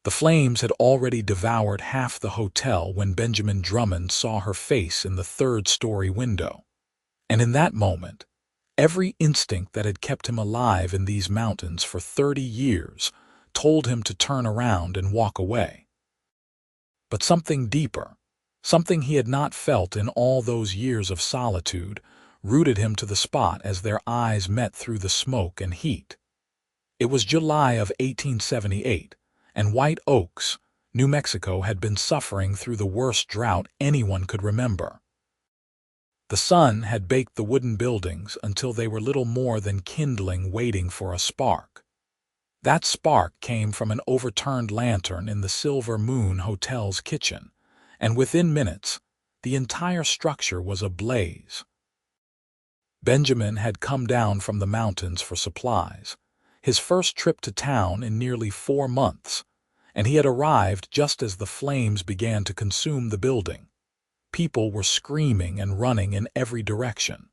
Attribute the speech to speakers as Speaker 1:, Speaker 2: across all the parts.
Speaker 1: The flames had already devoured half the hotel when Benjamin Drummond saw her face in the third-story window. And in that moment, every instinct that had kept him alive in these mountains for 30 years told him to turn around and walk away. But something deeper, something he had not felt in all those years of solitude, rooted him to the spot as their eyes met through the smoke and heat. It was July of 1878, and White Oaks, New Mexico, had been suffering through the worst drought anyone could remember. The sun had baked the wooden buildings until they were little more than kindling, waiting for a spark. That spark came from an overturned lantern in the Silver Moon Hotel's kitchen, and within minutes, the entire structure was ablaze. Benjamin had come down from the mountains for supplies, his first trip to town in nearly 4 months, and he had arrived just as the flames began to consume the building. People were screaming and running in every direction.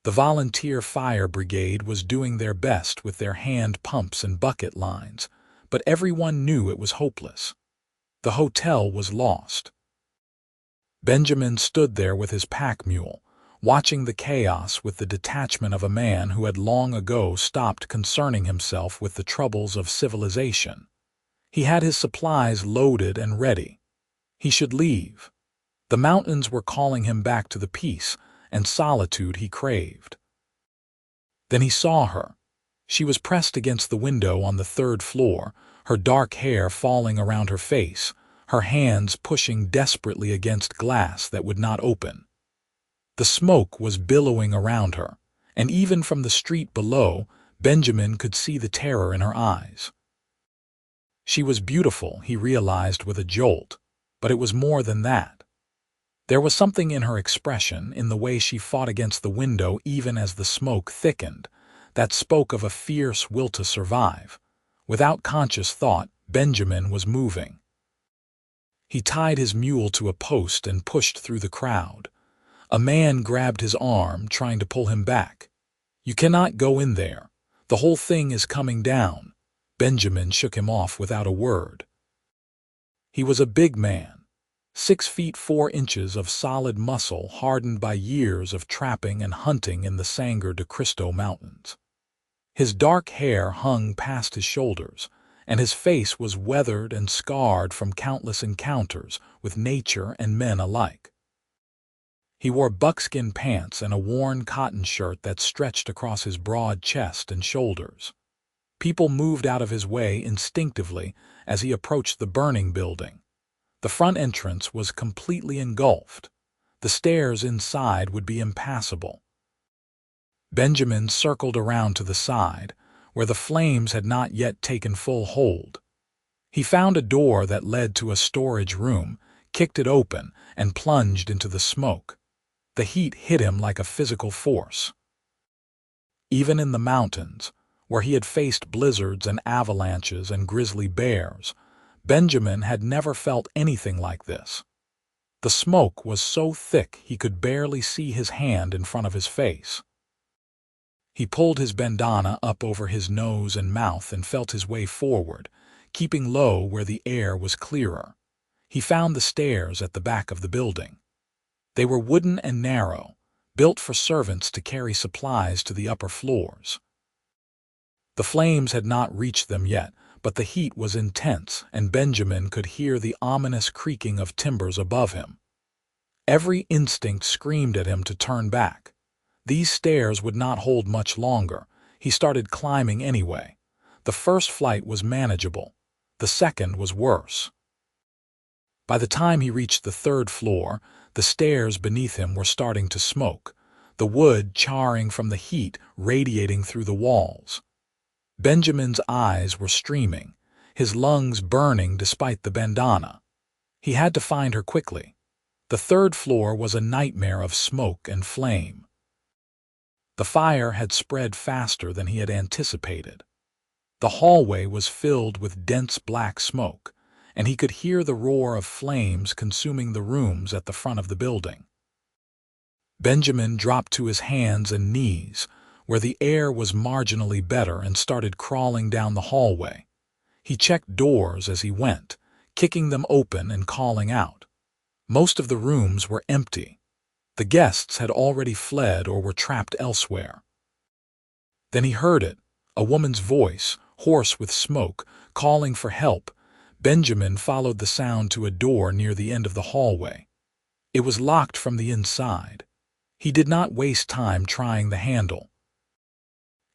Speaker 1: The volunteer fire brigade was doing their best with their hand pumps and bucket lines, but everyone knew it was hopeless. The hotel was lost. Benjamin stood there with his pack mule, watching the chaos with the detachment of a man who had long ago stopped concerning himself with the troubles of civilization. He had his supplies loaded and ready. He should leave. The mountains were calling him back to the peace and solitude he craved. Then he saw her. She was pressed against the window on the 3rd floor, her dark hair falling around her face, her hands pushing desperately against glass that would not open. The smoke was billowing around her, and even from the street below, Benjamin could see the terror in her eyes. She was beautiful, he realized with a jolt, but it was more than that. There was something in her expression, in the way she fought against the window even as the smoke thickened, that spoke of a fierce will to survive. Without conscious thought, Benjamin was moving. He tied his mule to a post and pushed through the crowd. A man grabbed his arm, trying to pull him back. "You cannot go in there. The whole thing is coming down." Benjamin shook him off without a word. He was a big man, 6 feet 4 inches of solid muscle hardened by years of trapping and hunting in the Sangre de Cristo Mountains. His dark hair hung past his shoulders, and his face was weathered and scarred from countless encounters with nature and men alike. He wore buckskin pants and a worn cotton shirt that stretched across his broad chest and shoulders. People moved out of his way instinctively as he approached the burning building. The front entrance was completely engulfed. The stairs inside would be impassable. Benjamin circled around to the side, where the flames had not yet taken full hold. He found a door that led to a storage room, kicked it open, and plunged into the smoke. The heat hit him like a physical force. Even in the mountains, where he had faced blizzards and avalanches and grizzly bears, Benjamin had never felt anything like this. The smoke was so thick he could barely see his hand in front of his face. He pulled his bandana up over his nose and mouth and felt his way forward, keeping low where the air was clearer. He found the stairs at the back of the building. They were wooden and narrow, built for servants to carry supplies to the upper floors. The flames had not reached them yet, but the heat was intense, and Benjamin could hear the ominous creaking of timbers above him. Every instinct screamed at him to turn back. These stairs would not hold much longer. He started climbing anyway. The first flight was manageable. The second was worse. By the time he reached the 3rd floor, the stairs beneath him were starting to smoke, the wood charring from the heat radiating through the walls. Benjamin's eyes were streaming, his lungs burning despite the bandana. He had to find her quickly. The 3rd floor was a nightmare of smoke and flame. The fire had spread faster than he had anticipated. The hallway was filled with dense black smoke, and he could hear the roar of flames consuming the rooms at the front of the building. Benjamin dropped to his hands and knees, where the air was marginally better, and started crawling down the hallway. He checked doors as he went, kicking them open and calling out. Most of the rooms were empty. The guests had already fled or were trapped elsewhere. Then he heard it, a woman's voice, hoarse with smoke, calling for help. Benjamin followed the sound to a door near the end of the hallway. It was locked from the inside. He did not waste time trying the handle.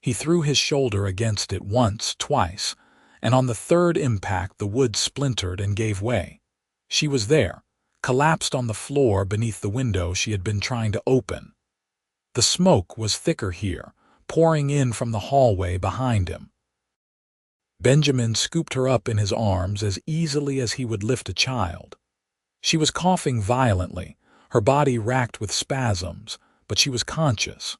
Speaker 1: He threw his shoulder against it once, twice, and on the third impact the wood splintered and gave way. She was there, collapsed on the floor beneath the window she had been trying to open. The smoke was thicker here, pouring in from the hallway behind him. Benjamin scooped her up in his arms as easily as he would lift a child. She was coughing violently, her body racked with spasms, but she was conscious.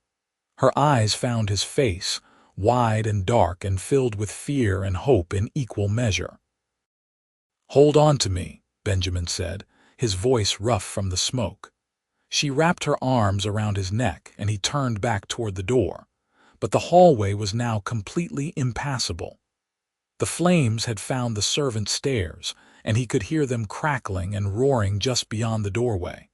Speaker 1: Her eyes found his face, wide and dark and filled with fear and hope in equal measure. "Hold on to me," Benjamin said, his voice rough from the smoke. She wrapped her arms around his neck and he turned back toward the door. But the hallway was now completely impassable. The flames had found the servants' stairs, and he could hear them crackling and roaring just beyond the doorway.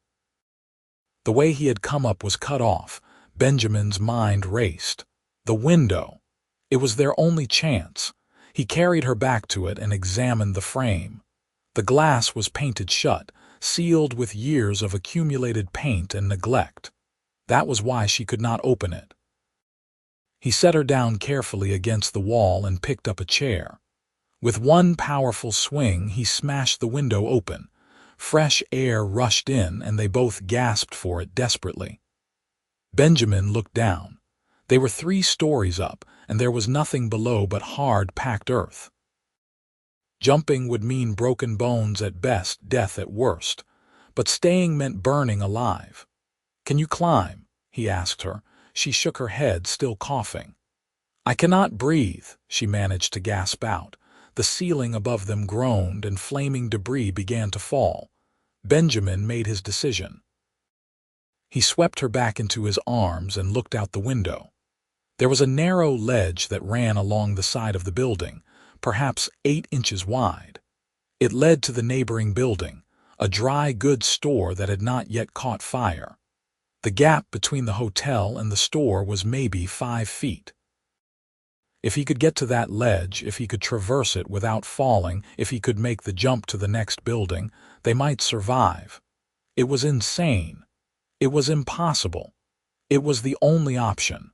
Speaker 1: The way he had come up was cut off. Benjamin's mind raced. The window. It was their only chance. He carried her back to it and examined the frame. The glass was painted shut, sealed with years of accumulated paint and neglect. That was why she could not open it. He set her down carefully against the wall and picked up a chair. With one powerful swing, he smashed the window open. Fresh air rushed in, and they both gasped for it desperately. Benjamin looked down. They were 3 stories up, and there was nothing below but hard, packed earth. Jumping would mean broken bones at best, death at worst. But staying meant burning alive. "Can you climb?" he asked her. She shook her head, still coughing. "I cannot breathe," she managed to gasp out. The ceiling above them groaned and flaming debris began to fall. Benjamin made his decision. He swept her back into his arms and looked out the window. There was a narrow ledge that ran along the side of the building, perhaps 8 inches wide. It led to the neighboring building, a dry goods store that had not yet caught fire. The gap between the hotel and the store was maybe 5 feet. If he could get to that ledge, if he could traverse it without falling, if he could make the jump to the next building, they might survive. It was insane. It was impossible. It was the only option.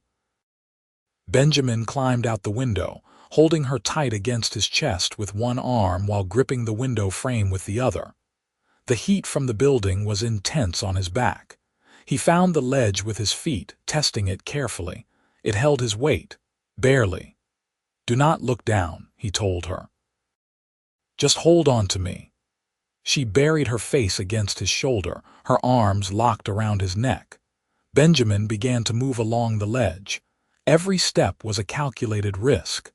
Speaker 1: Benjamin climbed out the window, holding her tight against his chest with one arm while gripping the window frame with the other. The heat from the building was intense on his back. He found the ledge with his feet, testing it carefully. It held his weight. Barely. "Do not look down," he told her. "Just hold on to me." She buried her face against his shoulder, her arms locked around his neck. Benjamin began to move along the ledge. Every step was a calculated risk.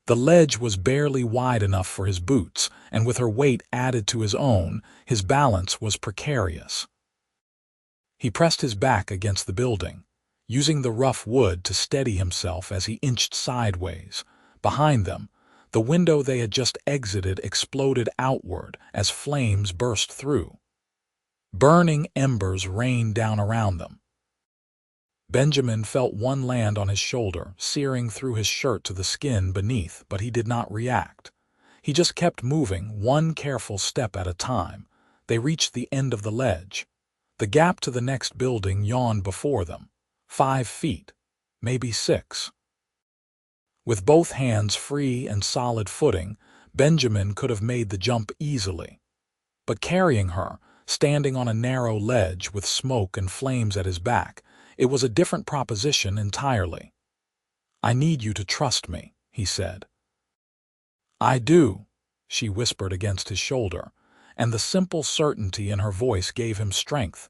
Speaker 1: The ledge was barely wide enough for his boots, and with her weight added to his own, his balance was precarious. He pressed his back against the building, using the rough wood to steady himself as he inched sideways. Behind them, the window they had just exited exploded outward as flames burst through. Burning embers rained down around them. Benjamin felt one land on his shoulder, searing through his shirt to the skin beneath, but he did not react. He just kept moving, one careful step at a time. They reached the end of the ledge. The gap to the next building yawned before them. 5 feet, maybe 6. With both hands free and solid footing, Benjamin could have made the jump easily. But carrying her, standing on a narrow ledge with smoke and flames at his back, it was a different proposition entirely. "I need you to trust me," he said. "I do," she whispered against his shoulder, and the simple certainty in her voice gave him strength.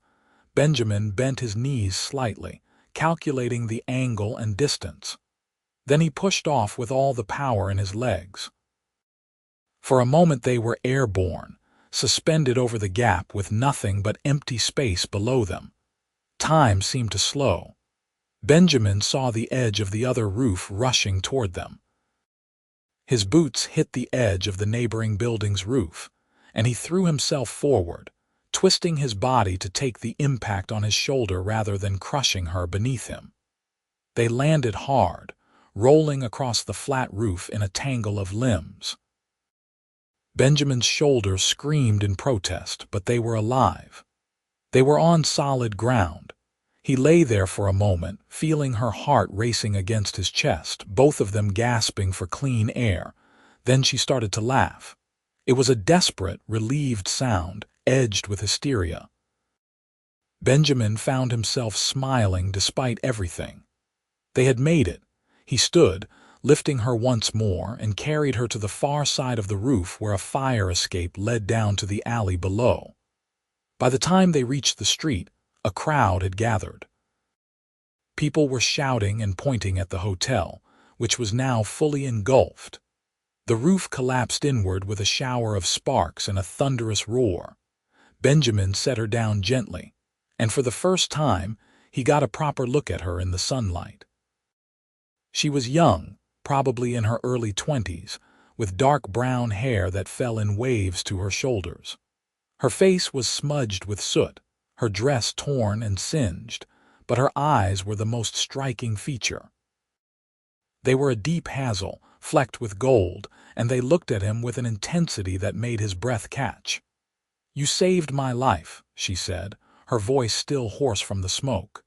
Speaker 1: Benjamin bent his knees slightly, calculating the angle and distance. Then he pushed off with all the power in his legs. For a moment they were airborne, suspended over the gap with nothing but empty space below them. Time seemed to slow. Benjamin saw the edge of the other roof rushing toward them. His boots hit the edge of the neighboring building's roof, and he threw himself forward, twisting his body to take the impact on his shoulder rather than crushing her beneath him. They landed hard, rolling across the flat roof in a tangle of limbs. Benjamin's shoulders screamed in protest, but they were alive. They were on solid ground. He lay there for a moment, feeling her heart racing against his chest, both of them gasping for clean air. Then she started to laugh. It was a desperate, relieved sound, edged with hysteria. Benjamin found himself smiling despite everything. They had made it. He stood, lifting her once more, and carried her to the far side of the roof where a fire escape led down to the alley below. By the time they reached the street, a crowd had gathered. People were shouting and pointing at the hotel, which was now fully engulfed. The roof collapsed inward with a shower of sparks and a thunderous roar. Benjamin set her down gently, and for the first time, he got a proper look at her in the sunlight. She was young, probably in her early 20s, with dark brown hair that fell in waves to her shoulders. Her face was smudged with soot, her dress torn and singed, but her eyes were the most striking feature. They were a deep hazel, flecked with gold, and they looked at him with an intensity that made his breath catch. "You saved my life," she said, her voice still hoarse from the smoke.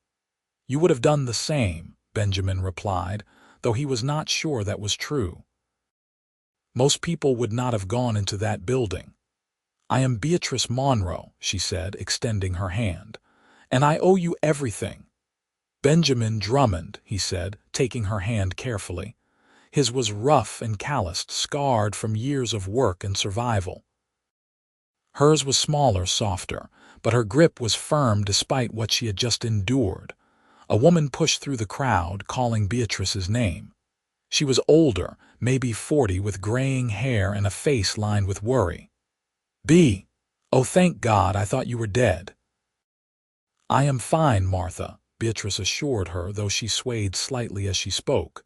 Speaker 1: "You would have done the same," Benjamin replied, though he was not sure that was true. "Most people would not have gone into that building." "I am Beatrice Monroe," she said, extending her hand, "and I owe you everything." "Benjamin Drummond," he said, taking her hand carefully. His was rough and calloused, scarred from years of work and survival. Hers was smaller, softer, but her grip was firm despite what she had just endured. A woman pushed through the crowd, calling Beatrice's name. She was older, maybe 40, with graying hair and a face lined with worry. "Bea, oh thank God, I thought you were dead." "I am fine, Martha," Beatrice assured her, though she swayed slightly as she spoke.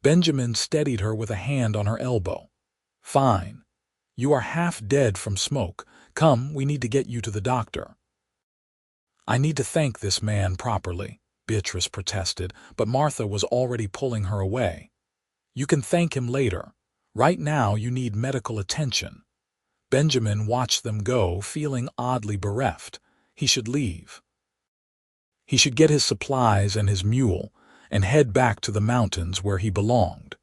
Speaker 1: Benjamin steadied her with a hand on her elbow. "Fine. You are half dead from smoke. Come, we need to get you to the doctor." "I need to thank this man properly," Beatrice protested, but Martha was already pulling her away. "You can thank him later. Right now you need medical attention." Benjamin watched them go, feeling oddly bereft. He should leave. He should get his supplies and his mule, and head back to the mountains where he belonged.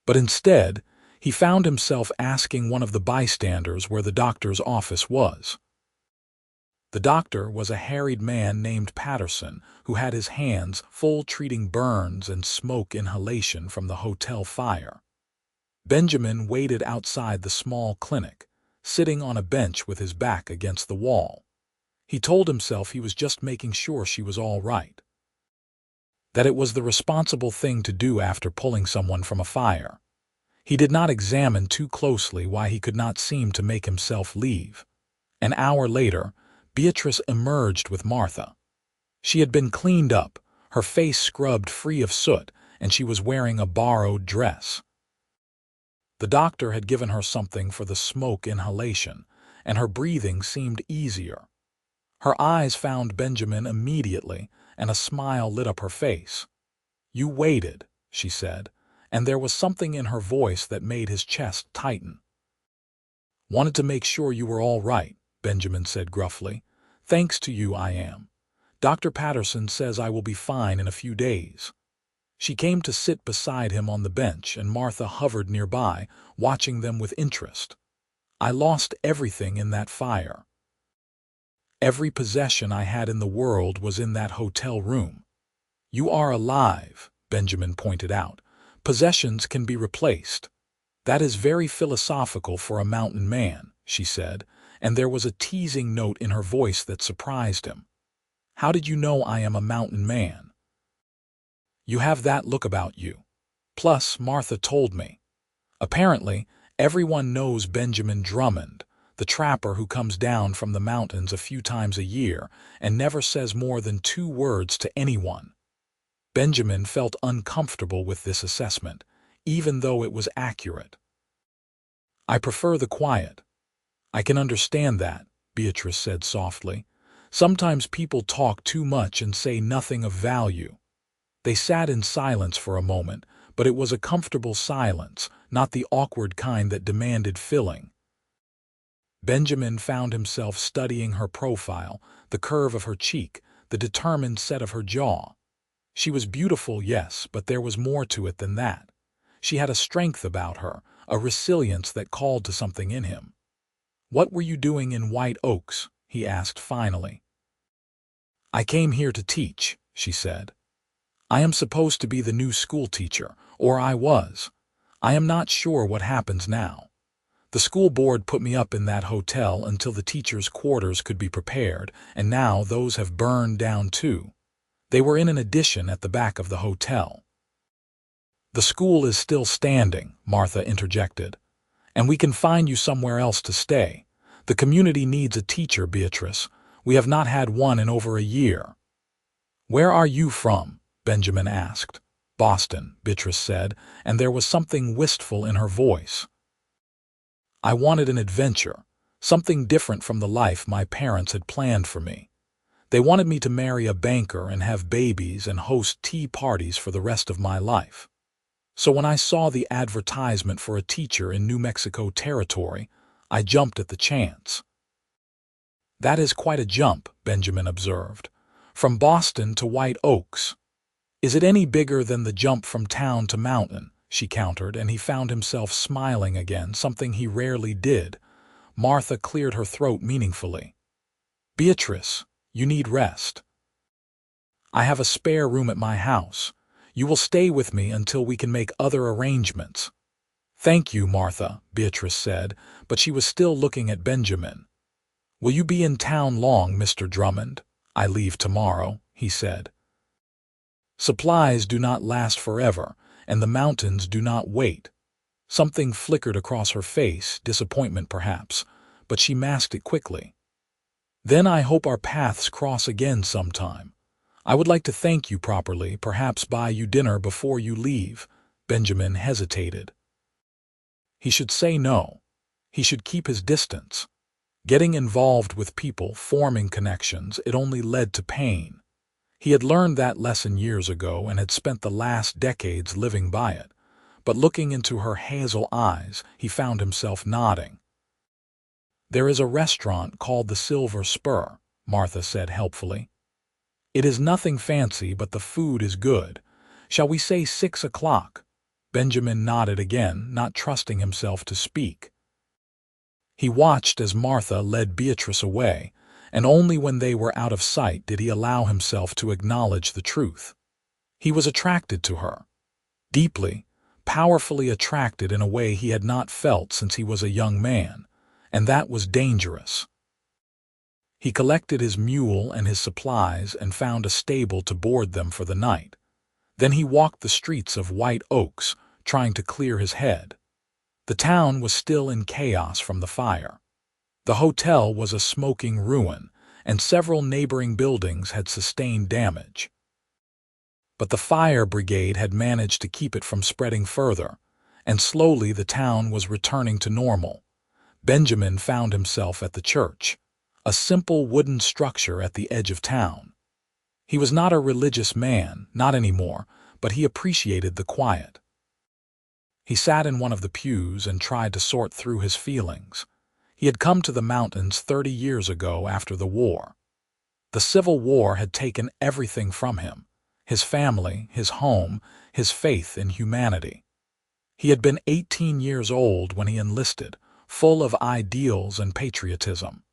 Speaker 1: But instead, he found himself asking one of the bystanders where the doctor's office was. The doctor was a harried man named Patterson, who had his hands full treating burns and smoke inhalation from the hotel fire. Benjamin waited outside the small clinic, sitting on a bench with his back against the wall. He told himself he was just making sure she was all right, that it was the responsible thing to do after pulling someone from a fire. He did not examine too closely why he could not seem to make himself leave. An hour later, Beatrice emerged with Martha. She had been cleaned up, her face scrubbed free of soot, and she was wearing a borrowed dress. The doctor had given her something for the smoke inhalation, and her breathing seemed easier. Her eyes found Benjamin immediately, and a smile lit up her face. "You waited," she said, and there was something in her voice that made his chest tighten. "Wanted to make sure you were all right," Benjamin said gruffly. "Thanks to you, I am. Dr. Patterson says I will be fine in a few days." She came to sit beside him on the bench, and Martha hovered nearby, watching them with interest. "I lost everything in that fire. Every possession I had in the world was in that hotel room." "You are alive," Benjamin pointed out. "Possessions can be replaced." "That is very philosophical for a mountain man," she said, and there was a teasing note in her voice that surprised him. "How did you know I am a mountain man?" "You have that look about you. Plus, Martha told me. Apparently, everyone knows Benjamin Drummond, the trapper who comes down from the mountains a few times a year and never says more than 2 words to anyone." Benjamin felt uncomfortable with this assessment, even though it was accurate. "I prefer the quiet." "I can understand that," Beatrice said softly. "Sometimes people talk too much and say nothing of value." They sat in silence for a moment, but it was a comfortable silence, not the awkward kind that demanded filling. Benjamin found himself studying her profile, the curve of her cheek, the determined set of her jaw. She was beautiful, yes, but there was more to it than that. She had a strength about her, a resilience that called to something in him. "What were you doing in White Oaks?" he asked finally. "I came here to teach," she said. "I am supposed to be the new school teacher, or I was. I am not sure what happens now. The school board put me up in that hotel until the teachers' quarters could be prepared, and now those have burned down too. They were in an addition at the back of the hotel." "The school is still standing," Martha interjected. "And we can find you somewhere else to stay. The community needs a teacher, Beatrice. We have not had one in over a year." "Where are you from?" Benjamin asked. "Boston," Beatrice said, and there was something wistful in her voice. "I wanted an adventure, something different from the life my parents had planned for me. They wanted me to marry a banker and have babies and host tea parties for the rest of my life. So when I saw the advertisement for a teacher in New Mexico territory, I jumped at the chance." "That is quite a jump," Benjamin observed. "From Boston to White Oaks." "Is it any bigger than the jump from town to mountain?" she countered, and he found himself smiling again, something he rarely did. Martha cleared her throat meaningfully. "Beatrice, you need rest. I have a spare room at my house. You will stay with me until we can make other arrangements." "Thank you, Martha," Beatrice said, but she was still looking at Benjamin. "Will you be in town long, Mr. Drummond?" "I leave tomorrow," he said. Supplies do not last forever, and the mountains do not wait. Something flickered across her face, disappointment perhaps, but she masked it quickly. "Then I hope our paths cross again sometime. I would like to thank you properly, perhaps buy you dinner before you leave." Benjamin hesitated. He should say no. He should keep his distance. Getting involved with people, forming connections, it only led to pain. He had learned that lesson years ago and had spent the last decades living by it. But looking into her hazel eyes, he found himself nodding. "There is a restaurant called the Silver Spur," Martha said helpfully. "It is nothing fancy, but the food is good. Shall we say 6 o'clock?" Benjamin nodded again, not trusting himself to speak. He watched as Martha led Beatrice away, and only when they were out of sight did he allow himself to acknowledge the truth. He was attracted to her. Deeply, powerfully attracted in a way he had not felt since he was a young man, and that was dangerous. He collected his mule and his supplies and found a stable to board them for the night. Then he walked the streets of White Oaks, trying to clear his head. The town was still in chaos from the fire. The hotel was a smoking ruin, and several neighboring buildings had sustained damage. But the fire brigade had managed to keep it from spreading further, and slowly the town was returning to normal. Benjamin found himself at the church, a simple wooden structure at the edge of town. He was not a religious man, not anymore, but he appreciated the quiet. He sat in one of the pews and tried to sort through his feelings. He had come to the mountains 30 years ago after the war. The Civil War had taken everything from him: his family, his home, his faith in humanity. He had been 18 years old when he enlisted, full of ideals and patriotism.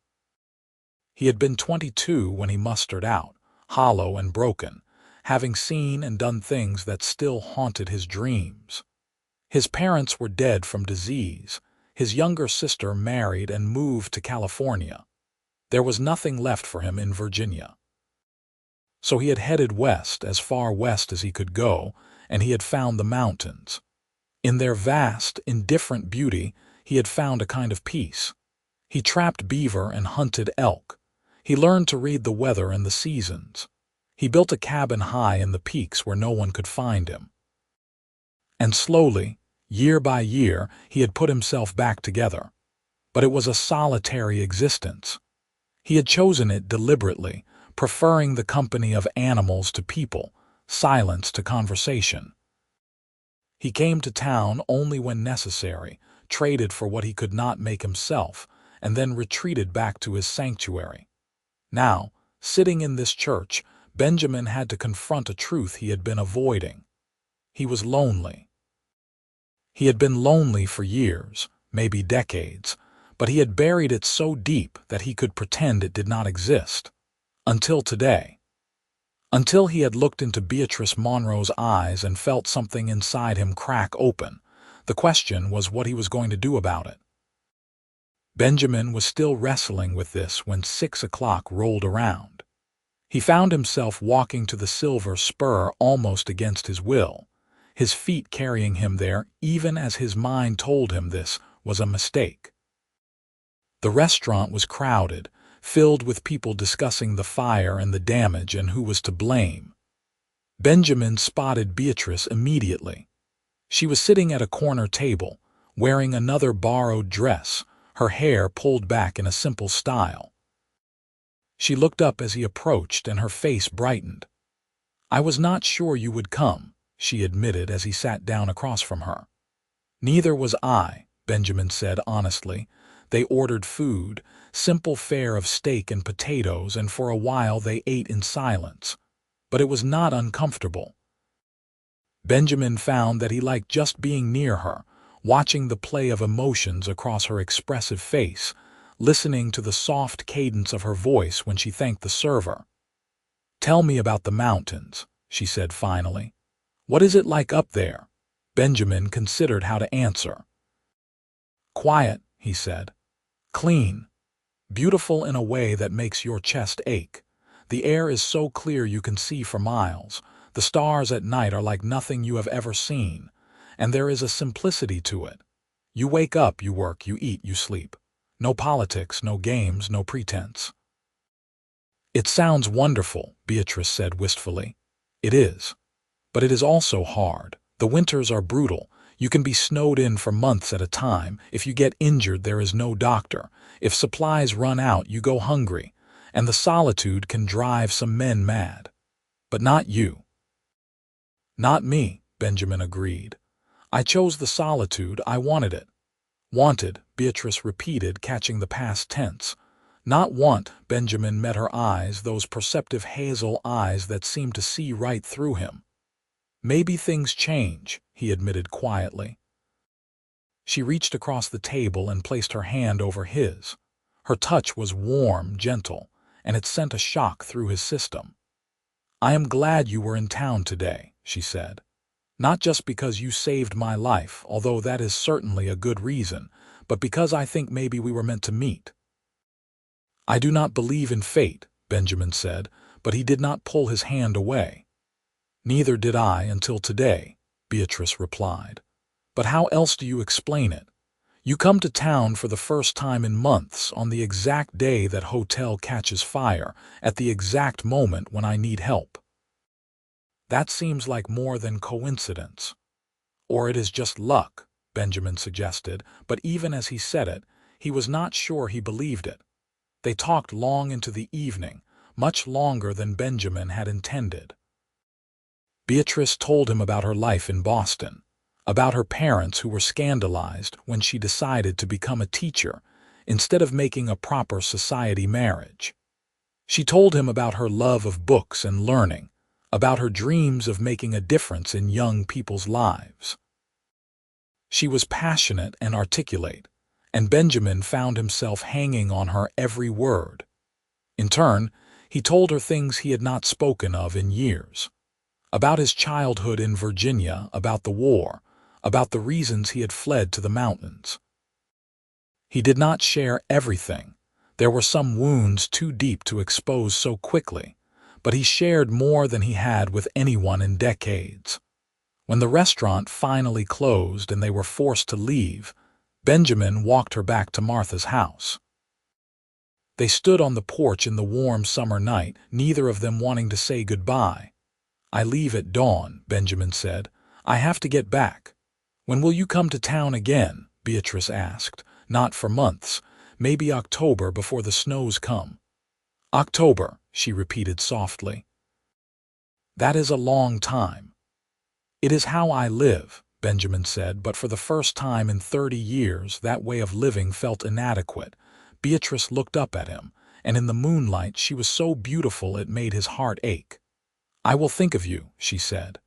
Speaker 1: He had been 22 when he mustered out, hollow and broken, having seen and done things that still haunted his dreams. His parents were dead from disease. His younger sister married and moved to California. There was nothing left for him in Virginia. So he had headed west, as far west as he could go, and he had found the mountains. In their vast, indifferent beauty, he had found a kind of peace. He trapped beaver and hunted elk. He learned to read the weather and the seasons. He built a cabin high in the peaks where no one could find him. And slowly, Year by year, he had put himself back together. But it was a solitary existence. He had chosen it deliberately, preferring the company of animals to people, silence to conversation. He came to town only when necessary, traded for what he could not make himself, and then retreated back to his sanctuary. Now, sitting in this church, Benjamin had to confront a truth he had been avoiding. He was lonely. He had been lonely for years, maybe decades, but he had buried it so deep that he could pretend it did not exist. Until today. Until he had looked into Beatrice Monroe's eyes and felt something inside him crack open. The question was what he was going to do about it. Benjamin was still wrestling with this when 6 o'clock rolled around. He found himself walking to the Silver Spur almost against his will, his feet carrying him there even as his mind told him this was a mistake. The restaurant was crowded, filled with people discussing the fire and the damage and who was to blame. Benjamin spotted Beatrice immediately. She was sitting at a corner table, wearing another borrowed dress, her hair pulled back in a simple style. She looked up as he approached and her face brightened. "I was not sure you would come," she admitted as he sat down across from her. "Neither was I," Benjamin said honestly. They ordered food, simple fare of steak and potatoes, and for a while they ate in silence. But it was not uncomfortable. Benjamin found that he liked just being near her, watching the play of emotions across her expressive face, listening to the soft cadence of her voice when she thanked the server. "Tell me about the mountains," she said finally. "What is it like up there?" Benjamin considered how to answer. "Quiet," he said. "Clean. Beautiful in a way that makes your chest ache. The air is so clear you can see for miles. The stars at night are like nothing you have ever seen. And there is a simplicity to it. You wake up, you work, you eat, you sleep. No politics, no games, no pretense." "It sounds wonderful," Beatrice said wistfully. "It is. But it is also hard. The winters are brutal. You can be snowed in for months at a time. If you get injured, there is no doctor. If supplies run out, you go hungry. And the solitude can drive some men mad. But not you." "Not me," Benjamin agreed. "I chose the solitude. I wanted it." "Wanted," Beatrice repeated, catching the past tense. "Not want." Benjamin met her eyes, those perceptive hazel eyes that seemed to see right through him. "Maybe things change," he admitted quietly. She reached across the table and placed her hand over his. Her touch was warm, gentle, and it sent a shock through his system. "I am glad you were in town today," she said. "Not just because you saved my life, although that is certainly a good reason, but because I think maybe we were meant to meet." "I do not believe in fate," Benjamin said, but he did not pull his hand away. "Neither did I until today," Beatrice replied. "But how else do you explain it? You come to town for the first time in months on the exact day that hotel catches fire, at the exact moment when I need help. That seems like more than coincidence. Or it is just luck," Benjamin suggested, but even as he said it, he was not sure he believed it. They talked long into the evening, much longer than Benjamin had intended. Beatrice told him about her life in Boston, about her parents who were scandalized when she decided to become a teacher instead of making a proper society marriage. She told him about her love of books and learning, about her dreams of making a difference in young people's lives. She was passionate and articulate, and Benjamin found himself hanging on her every word. In turn, he told her things he had not spoken of in years. About his childhood in Virginia, about the war, about the reasons he had fled to the mountains. He did not share everything. There were some wounds too deep to expose so quickly, but he shared more than he had with anyone in decades. When the restaurant finally closed and they were forced to leave, Benjamin walked her back to Martha's house. They stood on the porch in the warm summer night, neither of them wanting to say goodbye. "I leave at dawn," Benjamin said. "I have to get back." "When will you come to town again?" Beatrice asked. "Not for months. Maybe October before the snows come." "October," she repeated softly. "That is a long time." "It is how I live," Benjamin said, but for the first time in 30 years that way of living felt inadequate. Beatrice looked up at him, and in the moonlight she was so beautiful it made his heart ache. "I will think of you," she said.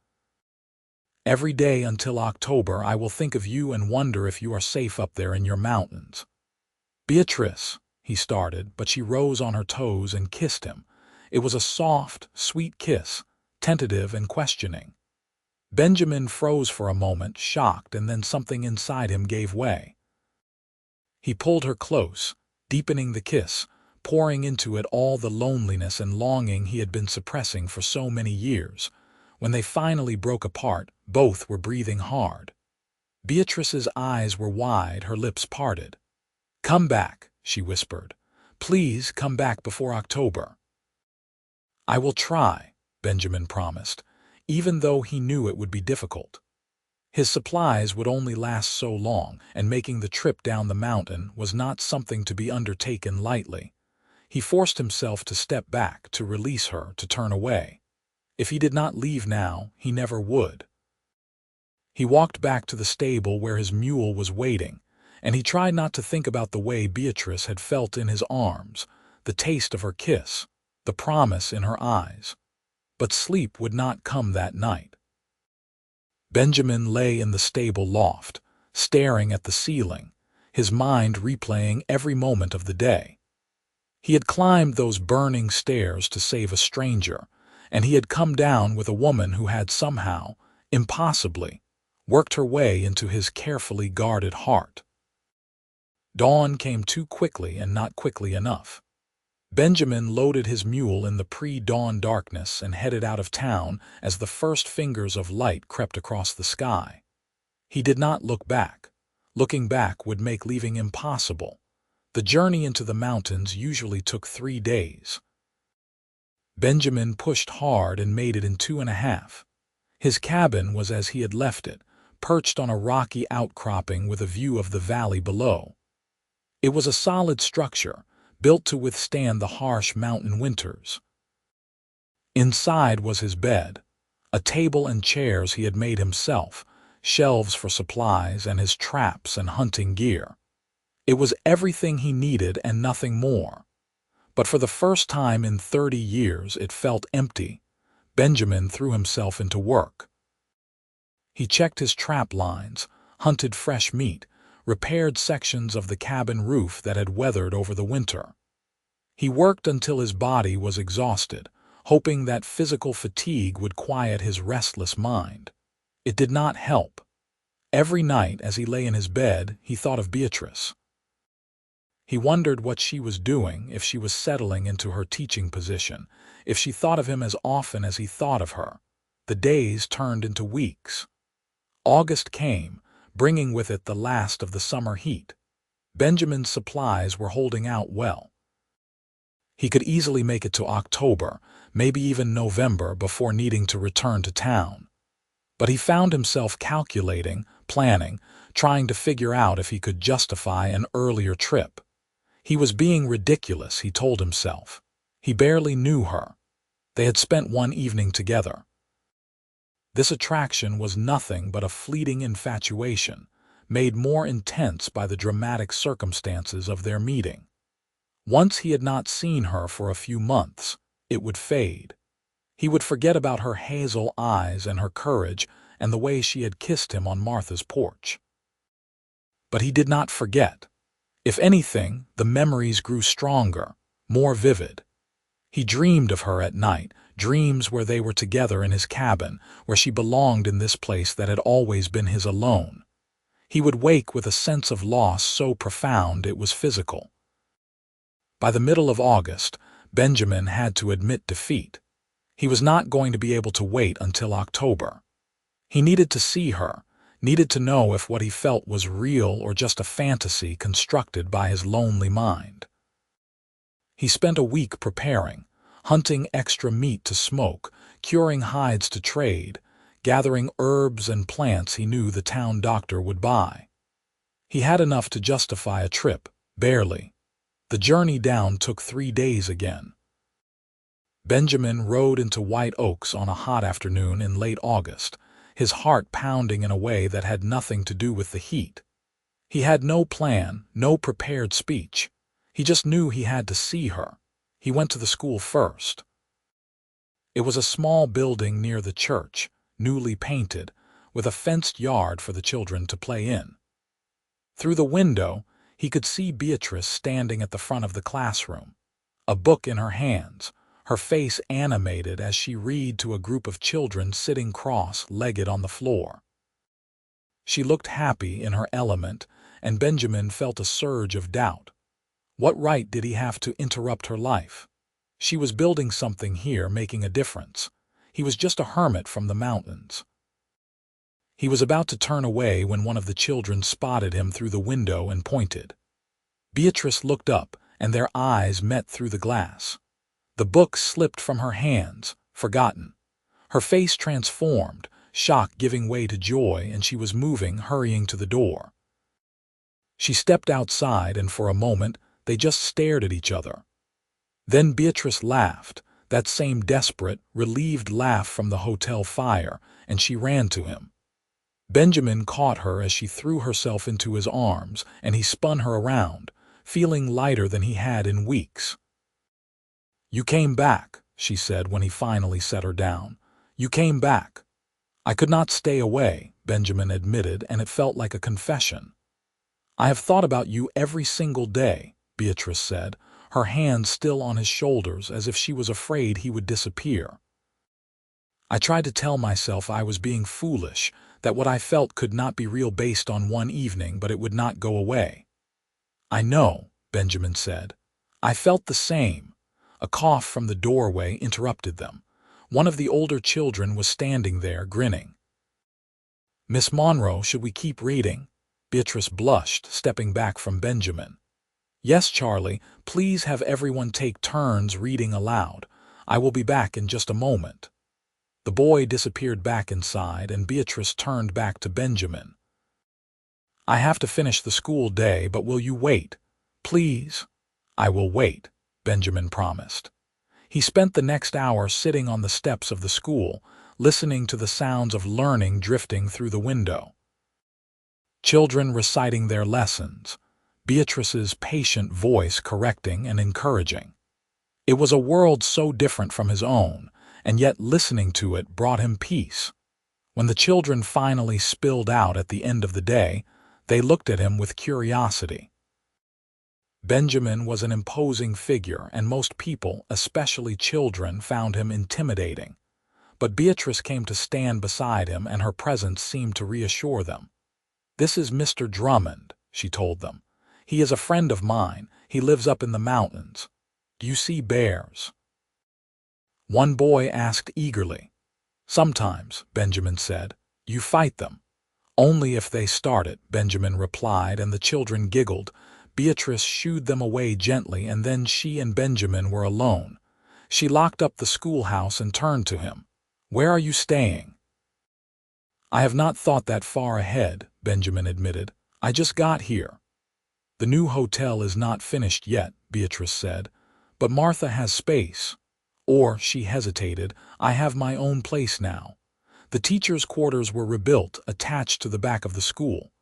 Speaker 1: "Every day until October I will think of you and wonder if you are safe up there in your mountains." "Beatrice," he started, but she rose on her toes and kissed him. It was a soft, sweet kiss, tentative and questioning. Benjamin froze for a moment, shocked, and then something inside him gave way. He pulled her close, deepening the kiss, pouring into it all the loneliness and longing he had been suppressing for so many years. When they finally broke apart, both were breathing hard. Beatrice's eyes were wide, her lips parted. "Come back," she whispered. "Please come back before October." "I will try," Benjamin promised, even though he knew it would be difficult. His supplies would only last so long, and making the trip down the mountain was not something to be undertaken lightly. He forced himself to step back, to release her, to turn away. If he did not leave now, he never would. He walked back to the stable where his mule was waiting, and he tried not to think about the way Beatrice had felt in his arms, the taste of her kiss, the promise in her eyes. But sleep would not come that night. Benjamin lay in the stable loft, staring at the ceiling, his mind replaying every moment of the day. He had climbed those burning stairs to save a stranger, and he had come down with a woman who had somehow, impossibly, worked her way into his carefully guarded heart. Dawn came too quickly and not quickly enough. Benjamin loaded his mule in the pre-dawn darkness and headed out of town as the first fingers of light crept across the sky. He did not look back. Looking back would make leaving impossible. The journey into the mountains usually took 3 days. Benjamin pushed hard and made it in 2.5. His cabin was as he had left it, perched on a rocky outcropping with a view of the valley below. It was a solid structure, built to withstand the harsh mountain winters. Inside was his bed, a table and chairs he had made himself, shelves for supplies, and his traps and hunting gear. It was everything he needed and nothing more. But for the first time in 30 years it felt empty. Benjamin threw himself into work. He checked his trap lines, hunted fresh meat, repaired sections of the cabin roof that had weathered over the winter. He worked until his body was exhausted, hoping that physical fatigue would quiet his restless mind. It did not help. Every night as he lay in his bed, he thought of Beatrice. He wondered what she was doing, if she was settling into her teaching position, if she thought of him as often as he thought of her. The days turned into weeks. August came, bringing with it the last of the summer heat. Benjamin's supplies were holding out well. He could easily make it to October, maybe even November, before needing to return to town. But he found himself calculating, planning, trying to figure out if he could justify an earlier trip. He was being ridiculous, he told himself. He barely knew her. They had spent one evening together. This attraction was nothing but a fleeting infatuation, made more intense by the dramatic circumstances of their meeting. Once he had not seen her for a few months, it would fade. He would forget about her hazel eyes and her courage and the way she had kissed him on Martha's porch. But he did not forget. If anything, the memories grew stronger, more vivid. He dreamed of her at night, dreams where they were together in his cabin, where she belonged in this place that had always been his alone. He would wake with a sense of loss so profound it was physical. By the middle of August, Benjamin had to admit defeat. He was not going to be able to wait until October. He needed to see her, needed to know if what he felt was real or just a fantasy constructed by his lonely mind. He spent a week preparing, hunting extra meat to smoke, curing hides to trade, gathering herbs and plants he knew the town doctor would buy. He had enough to justify a trip, barely. The journey down took 3 days again. Benjamin rode into White Oaks on a hot afternoon in late August, his heart pounding in a way that had nothing to do with the heat. He had no plan, no prepared speech. He just knew he had to see her. He went to the school first. It was a small building near the church, newly painted, with a fenced yard for the children to play in. Through the window, he could see Beatrice standing at the front of the classroom, a book in her hands, her face animated as she read to a group of children sitting cross-legged on the floor. She looked happy in her element, and Benjamin felt a surge of doubt. What right did he have to interrupt her life? She was building something here, making a difference. He was just a hermit from the mountains. He was about to turn away when one of the children spotted him through the window and pointed. Beatrice looked up, and their eyes met through the glass. The book slipped from her hands, forgotten. Her face transformed, shock giving way to joy, and she was moving, hurrying to the door. She stepped outside, and for a moment they just stared at each other. Then Beatrice laughed, that same desperate, relieved laugh from the hotel fire, and she ran to him. Benjamin caught her as she threw herself into his arms, and he spun her around, feeling lighter than he had in weeks. "You came back," she said when he finally set her down. "You came back." "I could not stay away," Benjamin admitted, and it felt like a confession. "I have thought about you every single day," Beatrice said, her hands still on his shoulders as if she was afraid he would disappear. "I tried to tell myself I was being foolish, that what I felt could not be real based on one evening, but it would not go away." "I know," Benjamin said. "I felt the same." A cough from the doorway interrupted them. One of the older children was standing there, grinning. "Miss Monroe, should we keep reading?" Beatrice blushed, stepping back from Benjamin. "Yes, Charlie, please have everyone take turns reading aloud. I will be back in just a moment." The boy disappeared back inside, and Beatrice turned back to Benjamin. "I have to finish the school day, but will you wait? Please?" "I will wait," Benjamin promised. He spent the next hour sitting on the steps of the school, listening to the sounds of learning drifting through the window. Children reciting their lessons, Beatrice's patient voice correcting and encouraging. It was a world so different from his own, and yet listening to it brought him peace. When the children finally spilled out at the end of the day, they looked at him with curiosity. Benjamin was an imposing figure, and most people, especially children, found him intimidating. But Beatrice came to stand beside him, and her presence seemed to reassure them. "This is Mr. Drummond," she told them. "He is a friend of mine. He lives up in the mountains. Do you see bears?" One boy asked eagerly. "Sometimes," Benjamin said. "You fight them." "Only if they start it," Benjamin replied, and the children giggled. Beatrice shooed them away gently, and then she and Benjamin were alone. She locked up the schoolhouse and turned to him. "Where are you staying?" "I have not thought that far ahead," Benjamin admitted. "I just got here." "The new hotel is not finished yet," Beatrice said, "but Martha has space." Or, she hesitated, "I have my own place now." The teachers' quarters were rebuilt, attached to the back of the school.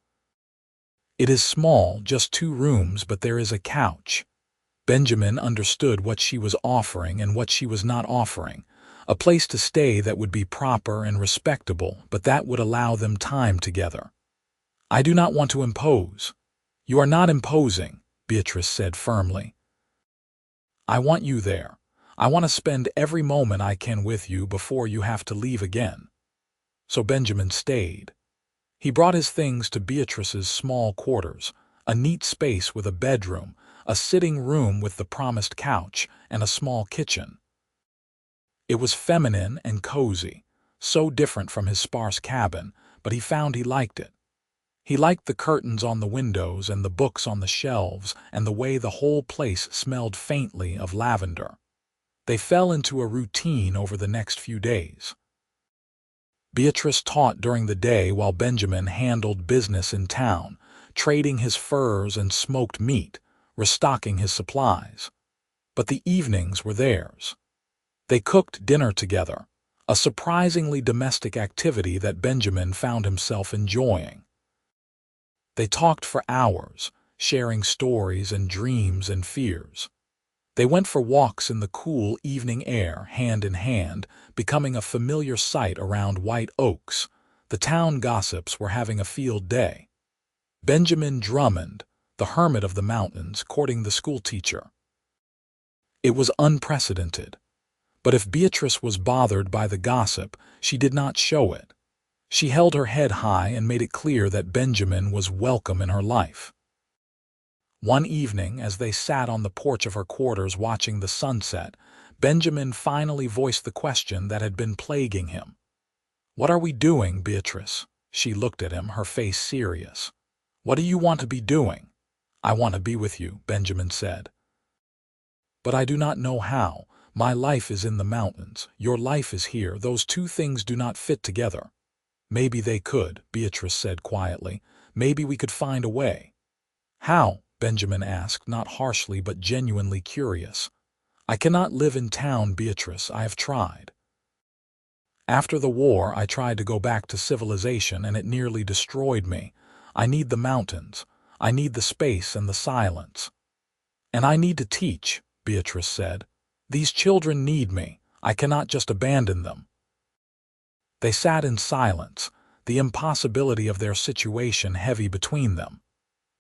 Speaker 1: "It is small, just 2 rooms, but there is a couch." Benjamin understood what she was offering and what she was not offering. A place to stay that would be proper and respectable, but that would allow them time together. "I do not want to impose." "You are not imposing," Beatrice said firmly. "I want you there. I want to spend every moment I can with you before you have to leave again." So Benjamin stayed. He brought his things to Beatrice's small quarters, a neat space with a bedroom, a sitting room with the promised couch, and a small kitchen. It was feminine and cozy, so different from his sparse cabin, but he found he liked it. He liked the curtains on the windows and the books on the shelves and the way the whole place smelled faintly of lavender. They fell into a routine over the next few days. Beatrice taught during the day while Benjamin handled business in town, trading his furs and smoked meat, restocking his supplies. But the evenings were theirs. They cooked dinner together, a surprisingly domestic activity that Benjamin found himself enjoying. They talked for hours, sharing stories and dreams and fears. They went for walks in the cool evening air, hand in hand, becoming a familiar sight around White Oaks. The town gossips were having a field day. Benjamin Drummond, the hermit of the mountains, courting the schoolteacher. It was unprecedented. But if Beatrice was bothered by the gossip, she did not show it. She held her head high and made it clear that Benjamin was welcome in her life. One evening, as they sat on the porch of her quarters watching the sunset, Benjamin finally voiced the question that had been plaguing him. "What are we doing, Beatrice?" She looked at him, her face serious. "What do you want to be doing?" "I want to be with you," Benjamin said. "But I do not know how. My life is in the mountains. Your life is here. Those two things do not fit together." "Maybe they could," Beatrice said quietly. "Maybe we could find a way." "How?" Benjamin asked, not harshly but genuinely curious. "I cannot live in town, Beatrice. I have tried. After the war, I tried to go back to civilization, and it nearly destroyed me. I need the mountains. I need the space and the silence. And I need to teach," Beatrice said. "These children need me. I cannot just abandon them." They sat in silence, the impossibility of their situation heavy between them.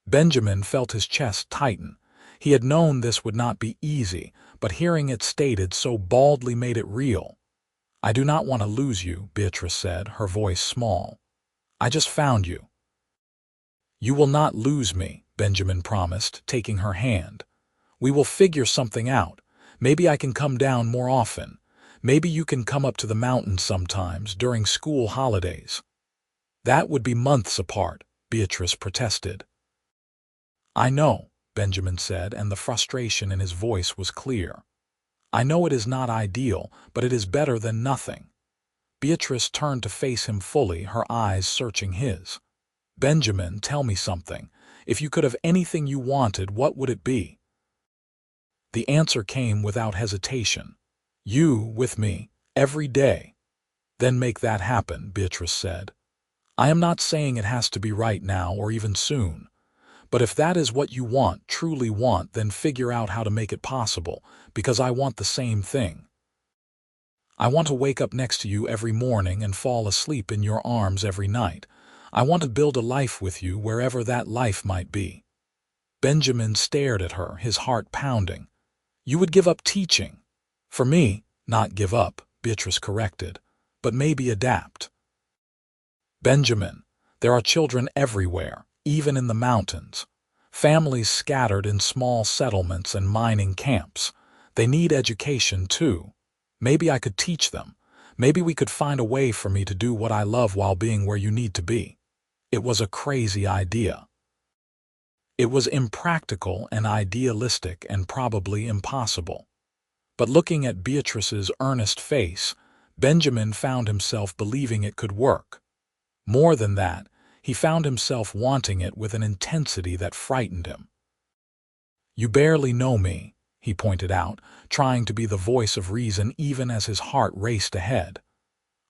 Speaker 1: Benjamin felt his chest tighten. He had known this would not be easy, but hearing it stated so baldly made it real. "I do not want to lose you," Beatrice said, her voice small. "I just found you." "You will not lose me," Benjamin promised, taking her hand. "We will figure something out. Maybe I can come down more often. Maybe you can come up to the mountains sometimes during school holidays." "That would be months apart," Beatrice protested. "I know," Benjamin said, and the frustration in his voice was clear. "I know it is not ideal, but it is better than nothing." Beatrice turned to face him fully, her eyes searching his. "Benjamin, tell me something. If you could have anything you wanted, what would it be?" The answer came without hesitation. "You with me, every day." "Then make that happen," Beatrice said. "I am not saying it has to be right now or even soon. But if that is what you want, truly want, then figure out how to make it possible, because I want the same thing. I want to wake up next to you every morning and fall asleep in your arms every night. I want to build a life with you wherever that life might be." Benjamin stared at her, his heart pounding. "You would give up teaching." "For me, not give up," Beatrice corrected, "but maybe adapt." "Benjamin, there are children everywhere, even in the mountains. Families scattered in small settlements and mining camps. They need education too. Maybe I could teach them. Maybe we could find a way for me to do what I love while being where you need to be." It was a crazy idea. It was impractical and idealistic and probably impossible. But looking at Beatrice's earnest face, Benjamin found himself believing it could work. More than that, he found himself wanting it with an intensity that frightened him. "You barely know me," he pointed out, trying to be the voice of reason even as his heart raced ahead.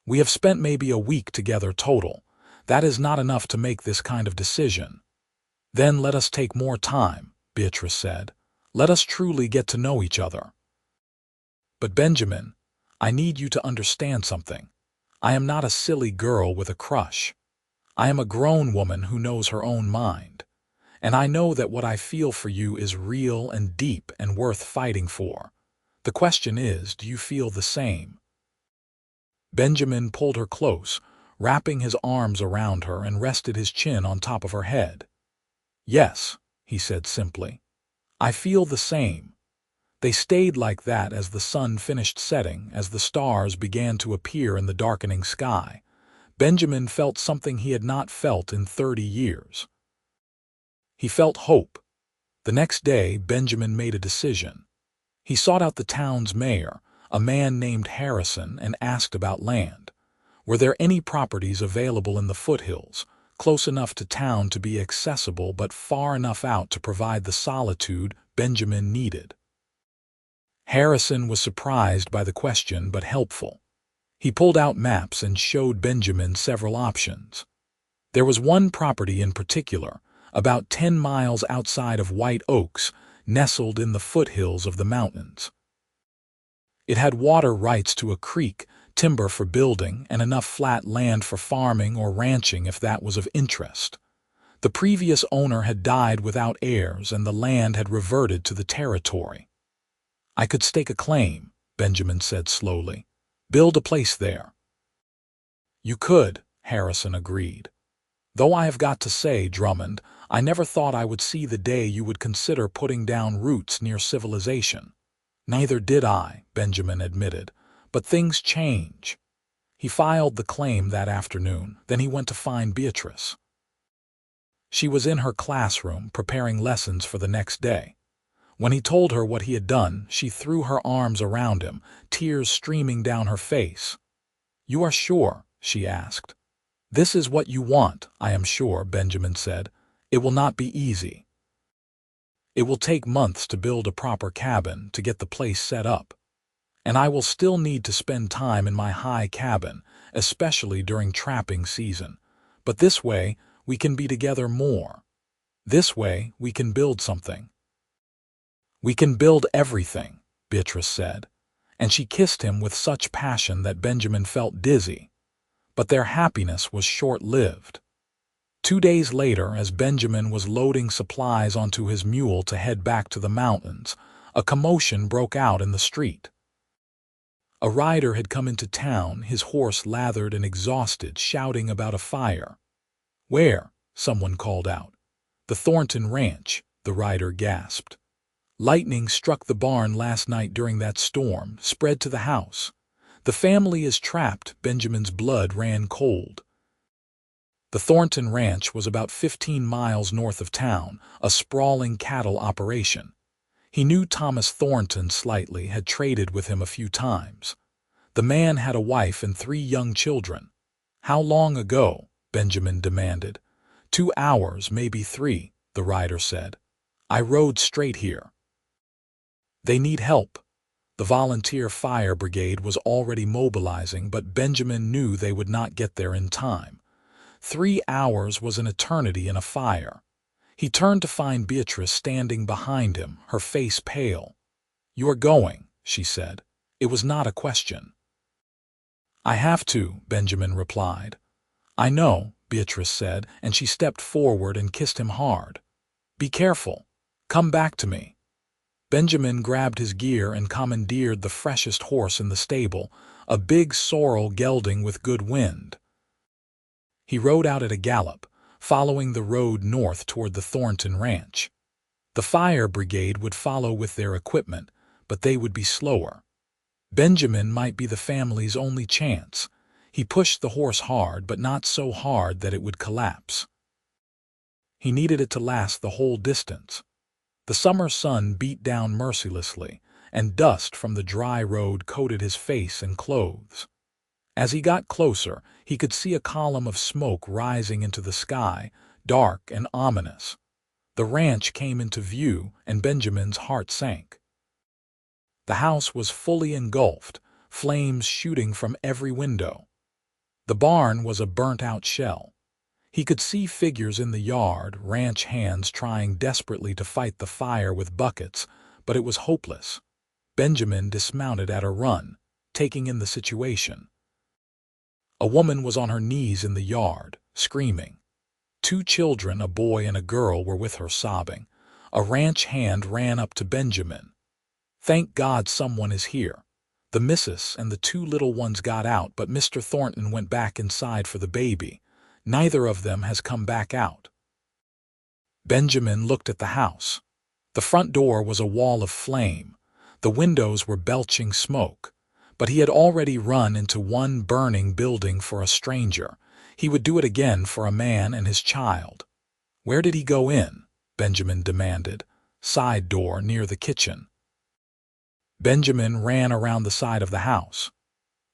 Speaker 1: "We have spent maybe a week together total. That is not enough to make this kind of decision." "Then let us take more time," Beatrice said. "Let us truly get to know each other." "But Benjamin, I need you to understand something. I am not a silly girl with a crush. I am a grown woman who knows her own mind. And I know that what I feel for you is real and deep and worth fighting for. The question is, do you feel the same?" Benjamin pulled her close, wrapping his arms around her, and rested his chin on top of her head. "Yes," he said simply. "I feel the same." They stayed like that as the sun finished setting, as the stars began to appear in the darkening sky. Benjamin felt something he had not felt in 30 years. He felt hope. The next day, Benjamin made a decision. He sought out the town's mayor, a man named Harrison, and asked about land. Were there any properties available in the foothills, close enough to town to be accessible but far enough out to provide the solitude Benjamin needed? Harrison was surprised by the question but helpful. He pulled out maps and showed Benjamin several options. There was one property in particular, about 10 miles outside of White Oaks, nestled in the foothills of the mountains. It had water rights to a creek, timber for building, and enough flat land for farming or ranching if that was of interest. The previous owner had died without heirs and the land had reverted to the territory. "I could stake a claim," Benjamin said slowly. "Build a place there." "You could," Harrison agreed. "Though I have got to say, Drummond, I never thought I would see the day you would consider putting down roots near civilization." "Neither did I," Benjamin admitted, "but things change." He filed the claim that afternoon, then he went to find Beatrice. She was in her classroom preparing lessons for the next day. When he told her what he had done, she threw her arms around him, tears streaming down her face. "You are sure?" she asked. "This is what you want, I am sure," Benjamin said. "It will not be easy. It will take months to build a proper cabin, to get the place set up. And I will still need to spend time in my high cabin, especially during trapping season. But this way, we can be together more. This way, we can build something." "We can build everything," Beatrice said, and she kissed him with such passion that Benjamin felt dizzy. But their happiness was short-lived. 2 days later, as Benjamin was loading supplies onto his mule to head back to the mountains, a commotion broke out in the street. A rider had come into town, his horse lathered and exhausted, shouting about a fire. "Where?" someone called out. "The Thornton Ranch," the rider gasped. "Lightning struck the barn last night during that storm, spread to the house. The family is trapped." Benjamin's blood ran cold. The Thornton Ranch was about 15 miles north of town, a sprawling cattle operation. He knew Thomas Thornton slightly, had traded with him a few times. The man had a wife and 3 young children. "How long ago?" Benjamin demanded. 2 hours, maybe 3, the rider said. "I rode straight here." "They need help." The volunteer fire brigade was already mobilizing, but Benjamin knew they would not get there in time. 3 hours was an eternity in a fire. He turned to find Beatrice standing behind him, her face pale. "You are going," she said. It was not a question. "I have to," Benjamin replied. "I know," Beatrice said, and she stepped forward and kissed him hard. "Be careful. Come back to me." Benjamin grabbed his gear and commandeered the freshest horse in the stable, a big sorrel gelding with good wind. He rode out at a gallop, following the road north toward the Thornton Ranch. The fire brigade would follow with their equipment, but they would be slower. Benjamin might be the family's only chance. He pushed the horse hard, but not so hard that it would collapse. He needed it to last the whole distance. The summer sun beat down mercilessly, and dust from the dry road coated his face and clothes. As he got closer, he could see a column of smoke rising into the sky, dark and ominous. The ranch came into view, and Benjamin's heart sank. The house was fully engulfed, flames shooting from every window. The barn was a burnt-out shell. He could see figures in the yard, ranch hands trying desperately to fight the fire with buckets, but it was hopeless. Benjamin dismounted at a run, taking in the situation. A woman was on her knees in the yard, screaming. 2 children, a boy and a girl, were with her, sobbing. A ranch hand ran up to Benjamin. "Thank God someone is here." The missus and the 2 little ones got out, but Mr. Thornton went back inside for the baby. Neither of them has come back out. Benjamin looked at the house. The front door was a wall of flame. The windows were belching smoke. But he had already run into one burning building for a stranger. He would do it again for a man and his child. "Where did he go in?" Benjamin demanded. "Side door near the kitchen." Benjamin ran around the side of the house.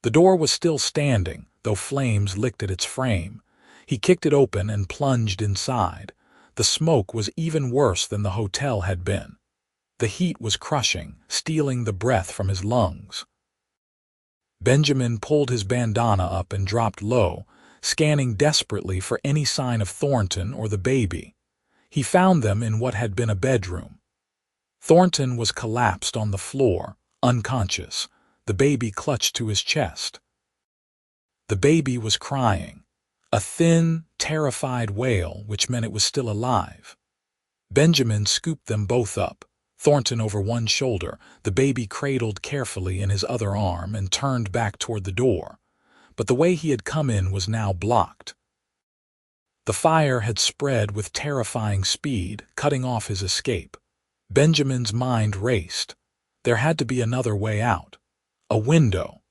Speaker 1: The door was still standing, though flames licked at its frame. He kicked it open and plunged inside. The smoke was even worse than the hotel had been. The heat was crushing, stealing the breath from his lungs. Benjamin pulled his bandana up and dropped low, scanning desperately for any sign of Thornton or the baby. He found them in what had been a bedroom. Thornton was collapsed on the floor, unconscious, the baby clutched to his chest. The baby was crying, a thin, terrified wail which meant it was still alive. Benjamin scooped them both up, Thornton over one shoulder, the baby cradled carefully in his other arm, and turned back toward the door. But the way he had come in was now blocked. The fire had spread with terrifying speed, cutting off his escape. Benjamin's mind raced. There had to be another way out. A window.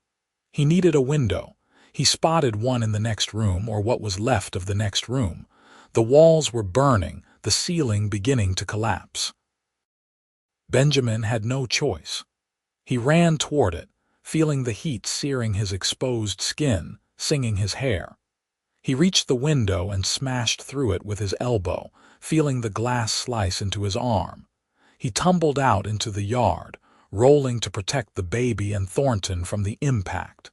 Speaker 1: He needed a window. He spotted one in the next room, or what was left of the next room. The walls were burning, the ceiling beginning to collapse. Benjamin had no choice. He ran toward it, feeling the heat searing his exposed skin, singing his hair. He reached the window and smashed through it with his elbow, feeling the glass slice into his arm. He tumbled out into the yard, rolling to protect the baby and Thornton from the impact.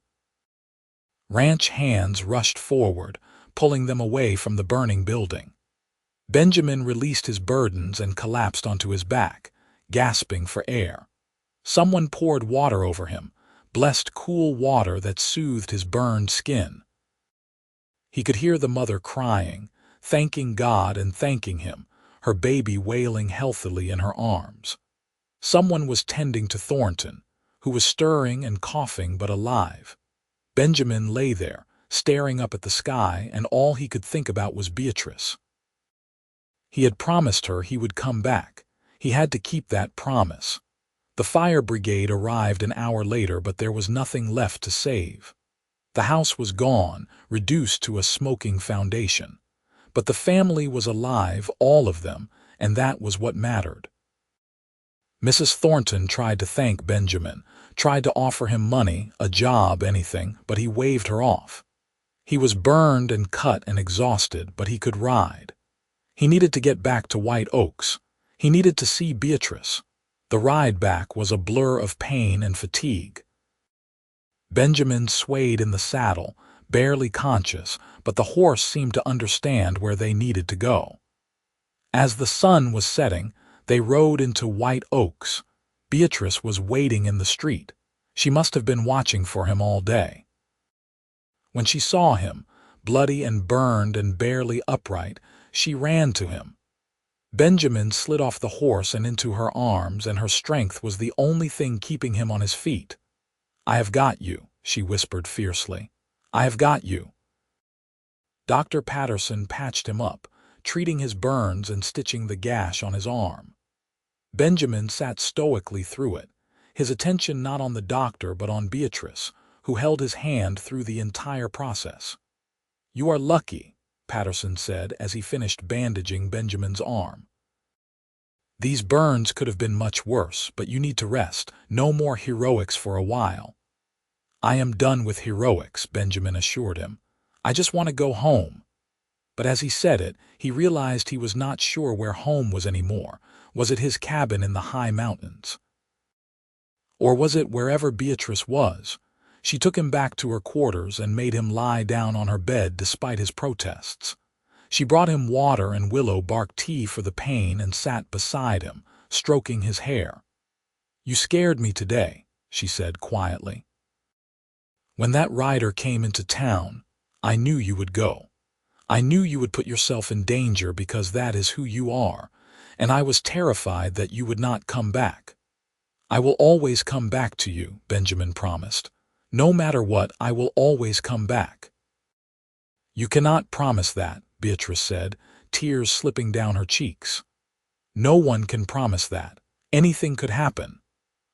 Speaker 1: Ranch hands rushed forward, pulling them away from the burning building. Benjamin released his burdens and collapsed onto his back, gasping for air. Someone poured water over him, blessed cool water that soothed his burned skin. He could hear the mother crying, thanking God and thanking him, her baby wailing healthily in her arms. Someone was tending to Thornton, who was stirring and coughing but alive. Benjamin lay there, staring up at the sky, and all he could think about was Beatrice. He had promised her he would come back. He had to keep that promise. The fire brigade arrived an hour later, but there was nothing left to save. The house was gone, reduced to a smoking foundation. But the family was alive, all of them, and that was what mattered. Mrs. Thornton tried to thank Benjamin, tried to offer him money, a job, anything, but he waved her off. He was burned and cut and exhausted, but he could ride. He needed to get back to White Oaks. He needed to see Beatrice. The ride back was a blur of pain and fatigue. Benjamin swayed in the saddle, barely conscious, but the horse seemed to understand where they needed to go. As the sun was setting, they rode into White Oaks. Beatrice was waiting in the street. She must have been watching for him all day. When she saw him, bloody and burned and barely upright, she ran to him. Benjamin slid off the horse and into her arms, and her strength was the only thing keeping him on his feet. "I have got you," she whispered fiercely. "I have got you." Dr. Patterson patched him up, treating his burns and stitching the gash on his arm. Benjamin sat stoically through it, his attention not on the doctor but on Beatrice, who held his hand through the entire process. "You are lucky," Patterson said as he finished bandaging Benjamin's arm. "These burns could have been much worse, but you need to rest. No more heroics for a while." "I am done with heroics," Benjamin assured him. "I just want to go home." But as he said it, he realized he was not sure where home was anymore. Was it his cabin in the high mountains? Or was it wherever Beatrice was? She took him back to her quarters and made him lie down on her bed despite his protests. She brought him water and willow bark tea for the pain and sat beside him, stroking his hair. "You scared me today," she said quietly. "When that rider came into town, I knew you would go. I knew you would put yourself in danger because that is who you are, and I was terrified that you would not come back." "I will always come back to you," Benjamin promised. "No matter what, I will always come back." "You cannot promise that," Beatrice said, tears slipping down her cheeks. "No one can promise that. Anything could happen.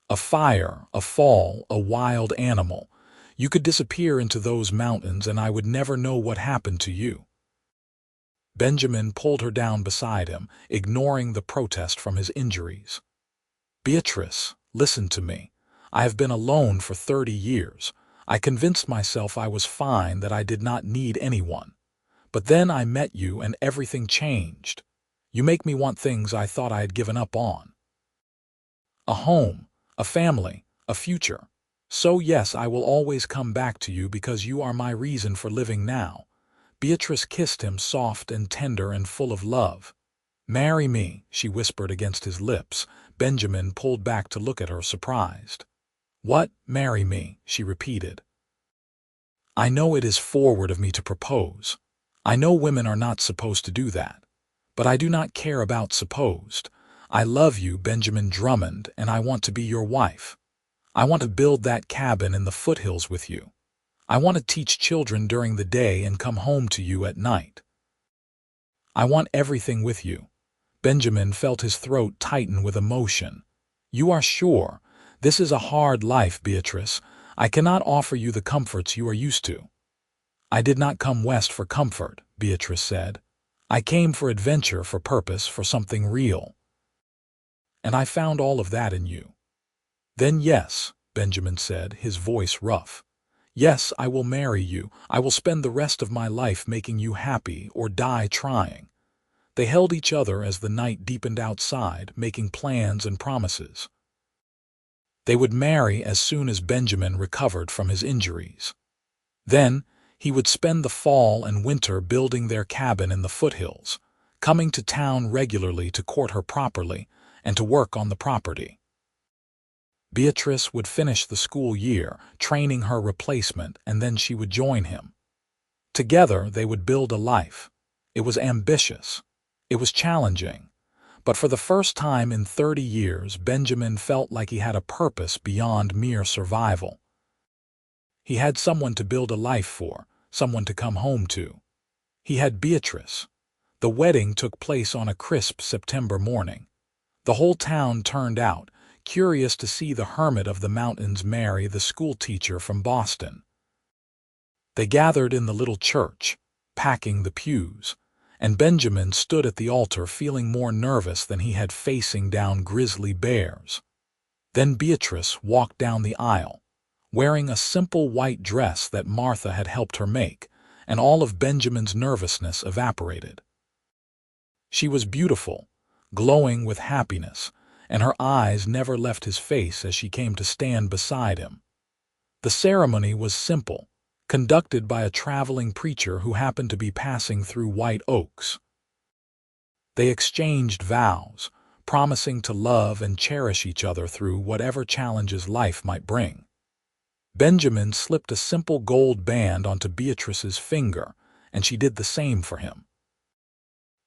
Speaker 1: A fire, a fall, a wild animal. You could disappear into those mountains and I would never know what happened to you." Benjamin pulled her down beside him, ignoring the protest from his injuries. "Beatrice, listen to me. I have been alone for 30 years. I convinced myself I was fine, that I did not need anyone. But then I met you and everything changed. You make me want things I thought I had given up on. A home, a family, a future. So yes, I will always come back to you because you are my reason for living now." Beatrice kissed him, soft and tender and full of love. "Marry me," she whispered against his lips. Benjamin pulled back to look at her, surprised. "What, marry me?" she repeated. "I know it is forward of me to propose. I know women are not supposed to do that. But I do not care about supposed. I love you, Benjamin Drummond, and I want to be your wife. I want to build that cabin in the foothills with you. I want to teach children during the day and come home to you at night. I want everything with you." Benjamin felt his throat tighten with emotion. "You are sure? This is a hard life, Beatrice. I cannot offer you the comforts you are used to." "I did not come west for comfort," Beatrice said. "I came for adventure, for purpose, for something real. And I found all of that in you." "Then yes," Benjamin said, his voice rough. "Yes, I will marry you. I will spend the rest of my life making you happy, or die trying." They held each other as the night deepened outside, making plans and promises. They would marry as soon as Benjamin recovered from his injuries. Then, he would spend the fall and winter building their cabin in the foothills, coming to town regularly to court her properly and to work on the property. Beatrice would finish the school year, training her replacement, and then she would join him. Together, they would build a life. It was ambitious. It was challenging. But for the first time in 30 years, Benjamin felt like he had a purpose beyond mere survival. He had someone to build a life for, someone to come home to. He had Beatrice. The wedding took place on a crisp September morning. The whole town turned out, curious to see the hermit of the mountains marry the schoolteacher from Boston. They gathered in the little church, packing the pews, and Benjamin stood at the altar feeling more nervous than he had facing down grizzly bears. Then Beatrice walked down the aisle, wearing a simple white dress that Martha had helped her make, and all of Benjamin's nervousness evaporated. She was beautiful, glowing with happiness, and her eyes never left his face as she came to stand beside him. The ceremony was simple, conducted by a traveling preacher who happened to be passing through White Oaks. They exchanged vows, promising to love and cherish each other through whatever challenges life might bring. Benjamin slipped a simple gold band onto Beatrice's finger, and she did the same for him.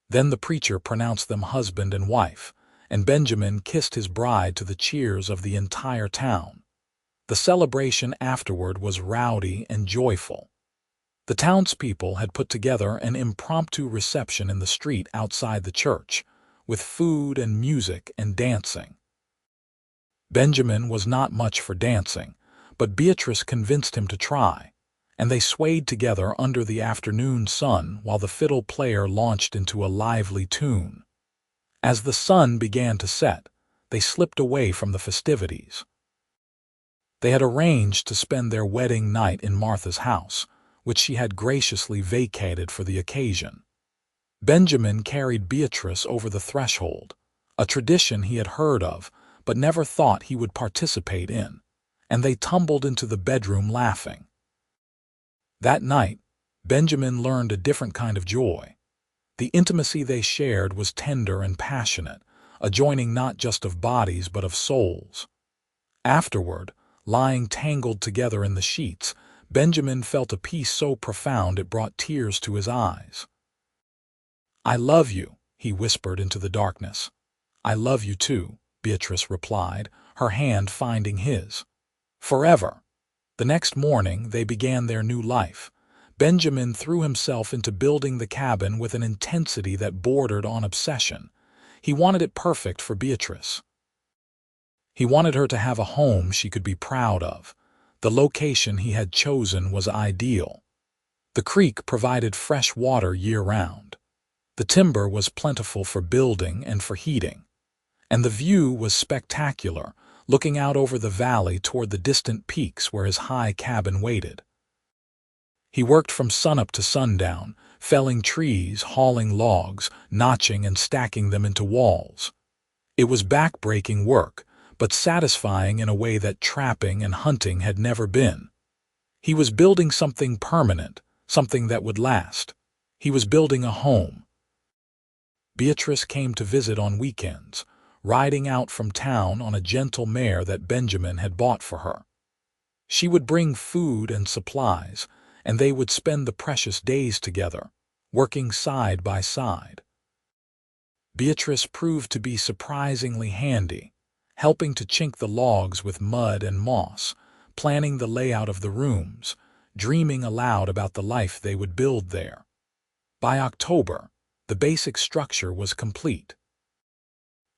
Speaker 1: Then the preacher pronounced them husband and wife, and Benjamin kissed his bride to the cheers of the entire town. The celebration afterward was rowdy and joyful. The townspeople had put together an impromptu reception in the street outside the church, with food and music and dancing. Benjamin was not much for dancing, but Beatrice convinced him to try, and they swayed together under the afternoon sun while the fiddle player launched into a lively tune. As the sun began to set, they slipped away from the festivities. They had arranged to spend their wedding night in Martha's house, which she had graciously vacated for the occasion. Benjamin carried Beatrice over the threshold, a tradition he had heard of but never thought he would participate in, and they tumbled into the bedroom laughing. That night, Benjamin learned a different kind of joy. The intimacy they shared was tender and passionate, a joining not just of bodies but of souls. Afterward, lying tangled together in the sheets, Benjamin felt a peace so profound it brought tears to his eyes. "I love you," he whispered into the darkness. "I love you too," Beatrice replied, her hand finding his. "Forever." The next morning they began their new life. Benjamin threw himself into building the cabin with an intensity that bordered on obsession. He wanted it perfect for Beatrice. He wanted her to have a home she could be proud of. The location he had chosen was ideal. The creek provided fresh water year-round. The timber was plentiful for building and for heating. And the view was spectacular, looking out over the valley toward the distant peaks where his high cabin waited. He worked from sunup to sundown, felling trees, hauling logs, notching and stacking them into walls. It was back-breaking work, but satisfying in a way that trapping and hunting had never been. He was building something permanent, something that would last. He was building a home. Beatrice came to visit on weekends, riding out from town on a gentle mare that Benjamin had bought for her. She would bring food and supplies, and they would spend the precious days together, working side by side. Beatrice proved to be surprisingly handy, helping to chink the logs with mud and moss, planning the layout of the rooms, dreaming aloud about the life they would build there. By October, the basic structure was complete.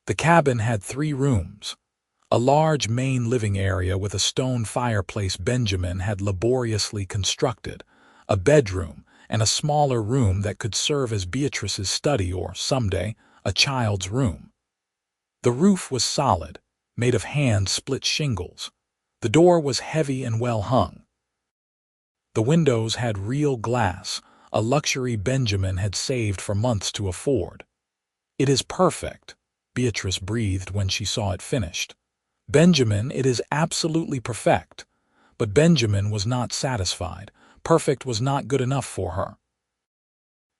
Speaker 1: The cabin had 3 rooms, a large main living area with a stone fireplace Benjamin had laboriously constructed, a bedroom, and a smaller room that could serve as Beatrice's study or, someday, a child's room. The roof was solid, made of hand-split shingles. The door was heavy and well hung. The windows had real glass, a luxury Benjamin had saved for months to afford. "It is perfect," Beatrice breathed when she saw it finished. "Benjamin, it is absolutely perfect." But Benjamin was not satisfied. Perfect was not good enough for her.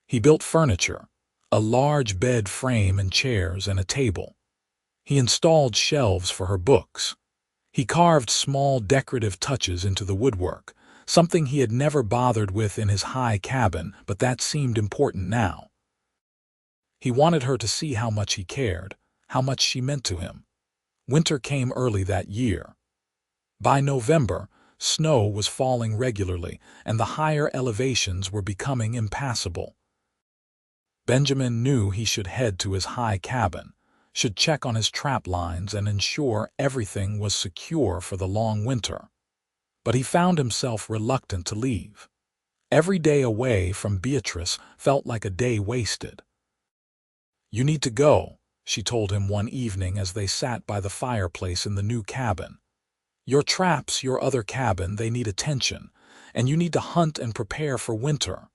Speaker 1: He built furniture, a large bed frame and chairs and a table. He installed shelves for her books. He carved small decorative touches into the woodwork, something he had never bothered with in his high cabin, but that seemed important now. He wanted her to see how much he cared, how much she meant to him. Winter came early that year. By November, snow was falling regularly, and the higher elevations were becoming impassable. Benjamin knew he should head to his high cabin, should check on his trap lines and ensure everything was secure for the long winter. But he found himself reluctant to leave. Every day away from Beatrice felt like a day wasted. "You need to go," she told him one evening as they sat by the fireplace in the new cabin. "Your traps, your other cabin, they need attention, and you need to hunt and prepare for winter."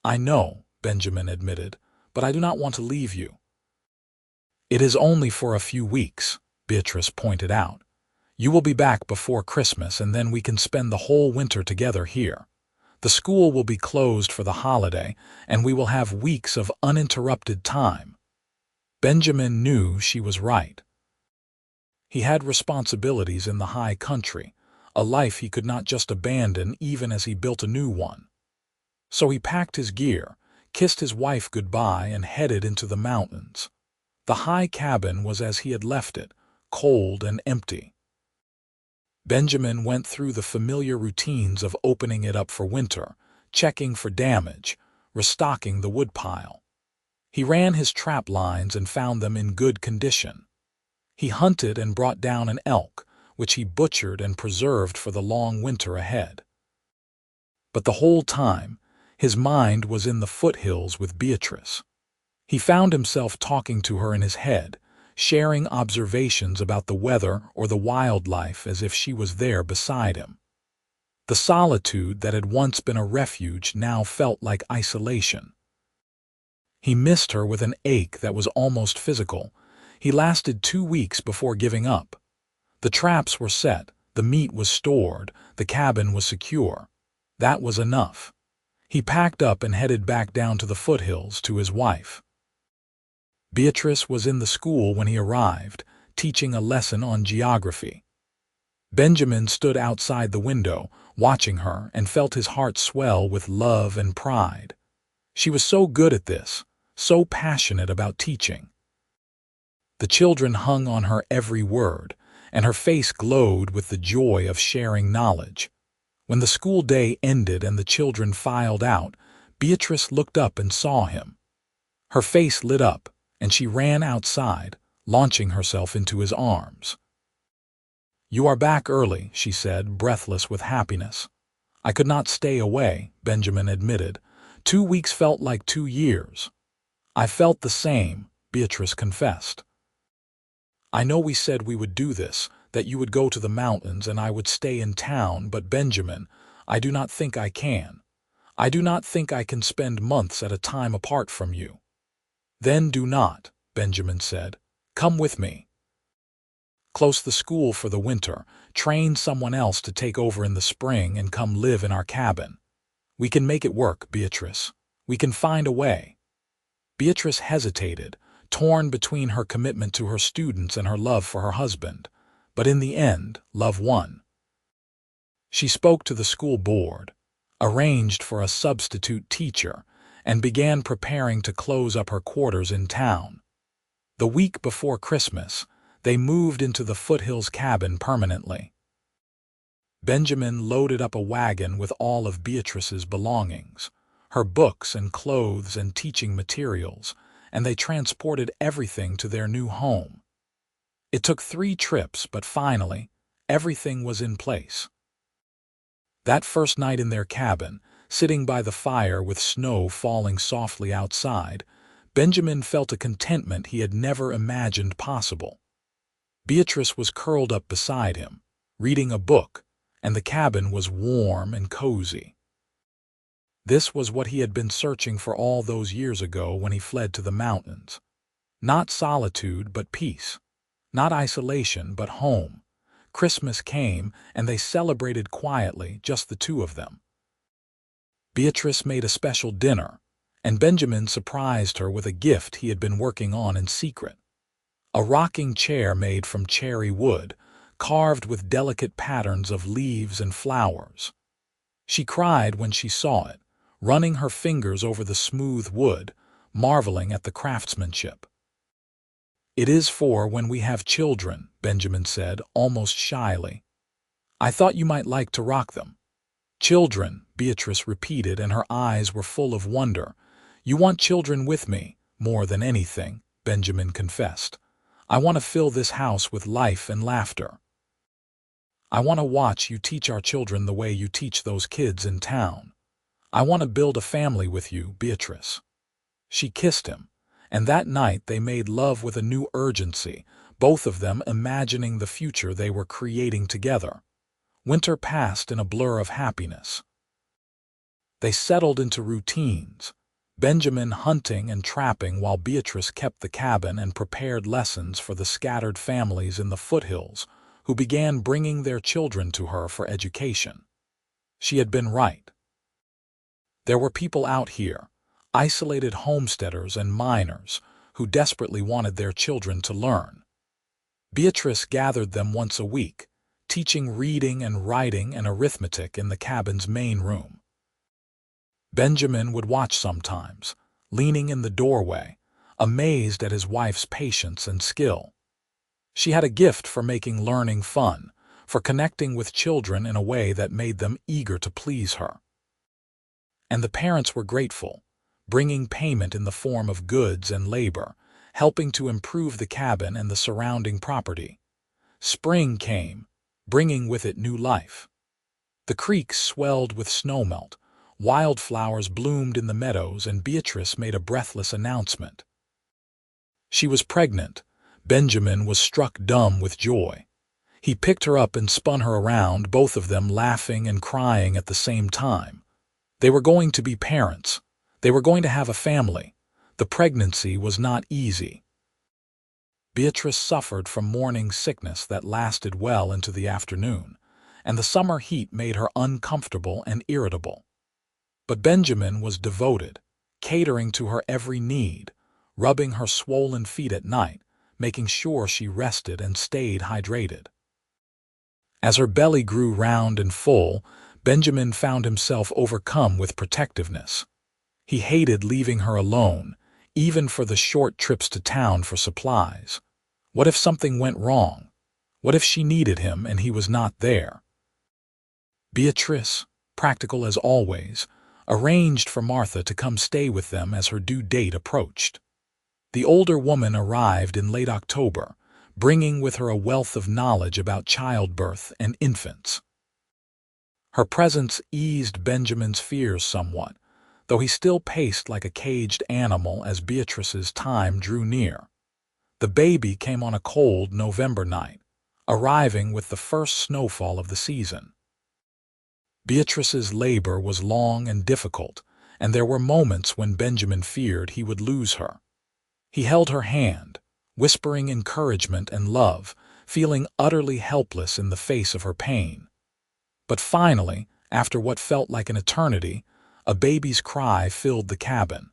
Speaker 1: "I know," Benjamin admitted, "but I do not want to leave you." "It is only for a few weeks," Beatrice pointed out. "You will be back before Christmas, and then we can spend the whole winter together here. The school will be closed for the holiday, and we will have weeks of uninterrupted time." Benjamin knew she was right. He had responsibilities in the high country, a life he could not just abandon even as he built a new one. So he packed his gear, kissed his wife goodbye, and headed into the mountains. The high cabin was as he had left it, cold and empty. Benjamin went through the familiar routines of opening it up for winter, checking for damage, restocking the woodpile. He ran his trap lines and found them in good condition. He hunted and brought down an elk, which he butchered and preserved for the long winter ahead. But the whole time, his mind was in the foothills with Beatrice. He found himself talking to her in his head, sharing observations about the weather or the wildlife as if she was there beside him. The solitude that had once been a refuge now felt like isolation. He missed her with an ache that was almost physical. He lasted 2 weeks before giving up. The traps were set, the meat was stored, the cabin was secure. That was enough. He packed up and headed back down to the foothills to his wife. Beatrice was in the school when he arrived, teaching a lesson on geography. Benjamin stood outside the window, watching her, and felt his heart swell with love and pride. She was so good at this, so passionate about teaching. The children hung on her every word, and her face glowed with the joy of sharing knowledge. When the school day ended and the children filed out, Beatrice looked up and saw him. Her face lit up, and she ran outside, launching herself into his arms. "You are back early," she said, breathless with happiness. "I could not stay away," Benjamin admitted. 2 weeks felt like 2 years. "I felt the same," Beatrice confessed. "I know we said we would do this, that you would go to the mountains and I would stay in town, but Benjamin, I do not think I can. I do not think I can spend months at a time apart from you." "Then do not," Benjamin said. "Come with me. Close the school for the winter, train someone else to take over in the spring, and come live in our cabin. We can make it work, Beatrice. We can find a way." Beatrice hesitated, torn between her commitment to her students and her love for her husband. But in the end, love won. She spoke to the school board, arranged for a substitute teacher, and began preparing to close up her quarters in town. The week before Christmas, they moved into the foothills cabin permanently. Benjamin loaded up a wagon with all of Beatrice's belongings, her books and clothes and teaching materials, and they transported everything to their new home. It took 3 trips, but finally, everything was in place. That first night in their cabin, sitting by the fire with snow falling softly outside, Benjamin felt a contentment he had never imagined possible. Beatrice was curled up beside him, reading a book, and the cabin was warm and cozy. This was what he had been searching for all those years ago when he fled to the mountains. Not solitude, but peace. Not isolation, but home. Christmas came, and they celebrated quietly, just the two of them. Beatrice made a special dinner, and Benjamin surprised her with a gift he had been working on in secret. A rocking chair made from cherry wood, carved with delicate patterns of leaves and flowers. She cried when she saw it, running her fingers over the smooth wood, marveling at the craftsmanship. "It is for when we have children," Benjamin said, almost shyly. "I thought you might like to rock them." "Children," Beatrice repeated, and her eyes were full of wonder. "You want children with me, more than anything," Benjamin confessed. "I want to fill this house with life and laughter. I want to watch you teach our children the way you teach those kids in town. I want to build a family with you, Beatrice." She kissed him, and that night they made love with a new urgency, both of them imagining the future they were creating together. Winter passed in a blur of happiness. They settled into routines, Benjamin hunting and trapping while Beatrice kept the cabin and prepared lessons for the scattered families in the foothills who began bringing their children to her for education. She had been right. There were people out here, isolated homesteaders and miners, who desperately wanted their children to learn. Beatrice gathered them once a week, teaching reading and writing and arithmetic in the cabin's main room. Benjamin would watch sometimes, leaning in the doorway, amazed at his wife's patience and skill. She had a gift for making learning fun, for connecting with children in a way that made them eager to please her. And the parents were grateful, bringing payment in the form of goods and labor, helping to improve the cabin and the surrounding property. Spring came, bringing with it new life. The creek swelled with snowmelt, wildflowers bloomed in the meadows, and Beatrice made a breathless announcement. She was pregnant. Benjamin was struck dumb with joy. He picked her up and spun her around, both of them laughing and crying at the same time. They were going to be parents. They were going to have a family. The pregnancy was not easy. Beatrice suffered from morning sickness that lasted well into the afternoon, and the summer heat made her uncomfortable and irritable. But Benjamin was devoted, catering to her every need, rubbing her swollen feet at night, making sure she rested and stayed hydrated. As her belly grew round and full, Benjamin found himself overcome with protectiveness. He hated leaving her alone, even for the short trips to town for supplies. What if something went wrong? What if she needed him and he was not there? Beatrice, practical as always, arranged for Martha to come stay with them as her due date approached. The older woman arrived in late October, bringing with her a wealth of knowledge about childbirth and infants. Her presence eased Benjamin's fears somewhat, though he still paced like a caged animal as Beatrice's time drew near. The baby came on a cold November night, arriving with the first snowfall of the season. Beatrice's labor was long and difficult, and there were moments when Benjamin feared he would lose her. He held her hand, whispering encouragement and love, feeling utterly helpless in the face of her pain. But finally, after what felt like an eternity, a baby's cry filled the cabin.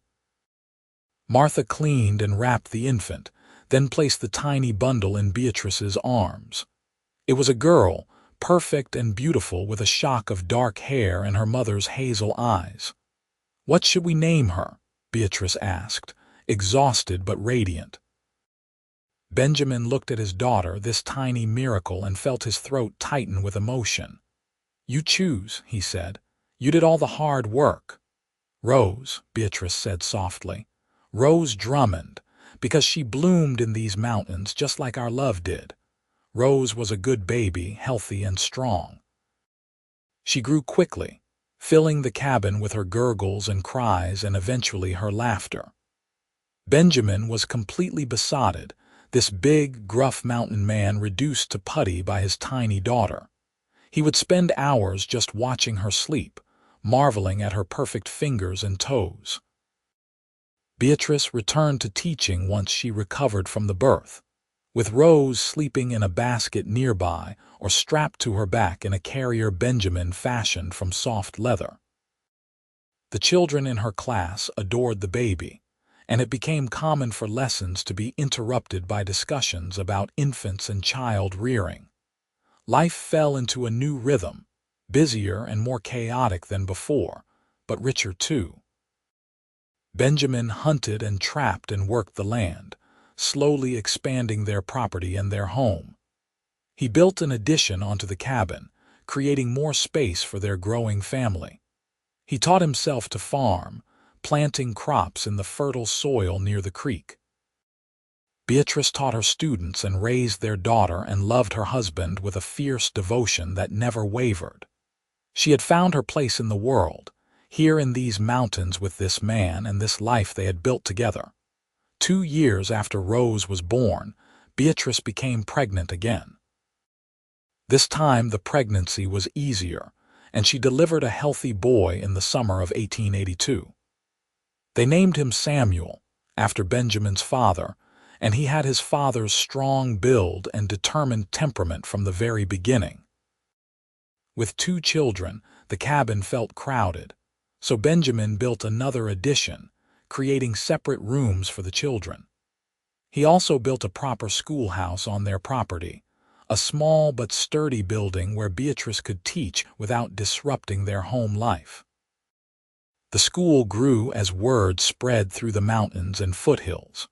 Speaker 1: Martha cleaned and wrapped the infant, then placed the tiny bundle in Beatrice's arms. It was a girl, perfect and beautiful, with a shock of dark hair and her mother's hazel eyes. "What should we name her?" Beatrice asked, exhausted but radiant. Benjamin looked at his daughter, this tiny miracle, and felt his throat tighten with emotion. "You choose," he said. "You did all the hard work." "Rose," Beatrice said softly. "Rose Drummond, because she bloomed in these mountains just like our love did. Rose was a good baby, healthy and strong. She grew quickly, filling the cabin with her gurgles and cries and eventually her laughter." Benjamin was completely besotted, this big, gruff mountain man reduced to putty by his tiny daughter. He would spend hours just watching her sleep, marveling at her perfect fingers and toes. Beatrice returned to teaching once she recovered from the birth, with Rose sleeping in a basket nearby or strapped to her back in a carrier Benjamin fashioned from soft leather. The children in her class adored the baby, and it became common for lessons to be interrupted by discussions about infants and child rearing. Life fell into a new rhythm, busier and more chaotic than before, but richer too. Benjamin hunted and trapped and worked the land, slowly expanding their property and their home. He built an addition onto the cabin, creating more space for their growing family. He taught himself to farm, planting crops in the fertile soil near the creek. Beatrice taught her students and raised their daughter and loved her husband with a fierce devotion that never wavered. She had found her place in the world, here in these mountains with this man and this life they had built together. 2 years after Rose was born, Beatrice became pregnant again. This time the pregnancy was easier, and she delivered a healthy boy in the summer of 1882. They named him Samuel, after Benjamin's father, and he had his father's strong build and determined temperament from the very beginning. With 2 children, the cabin felt crowded, so Benjamin built another addition, creating separate rooms for the children. He also built a proper schoolhouse on their property, a small but sturdy building where Beatrice could teach without disrupting their home life. The school grew as word spread through the mountains and foothills.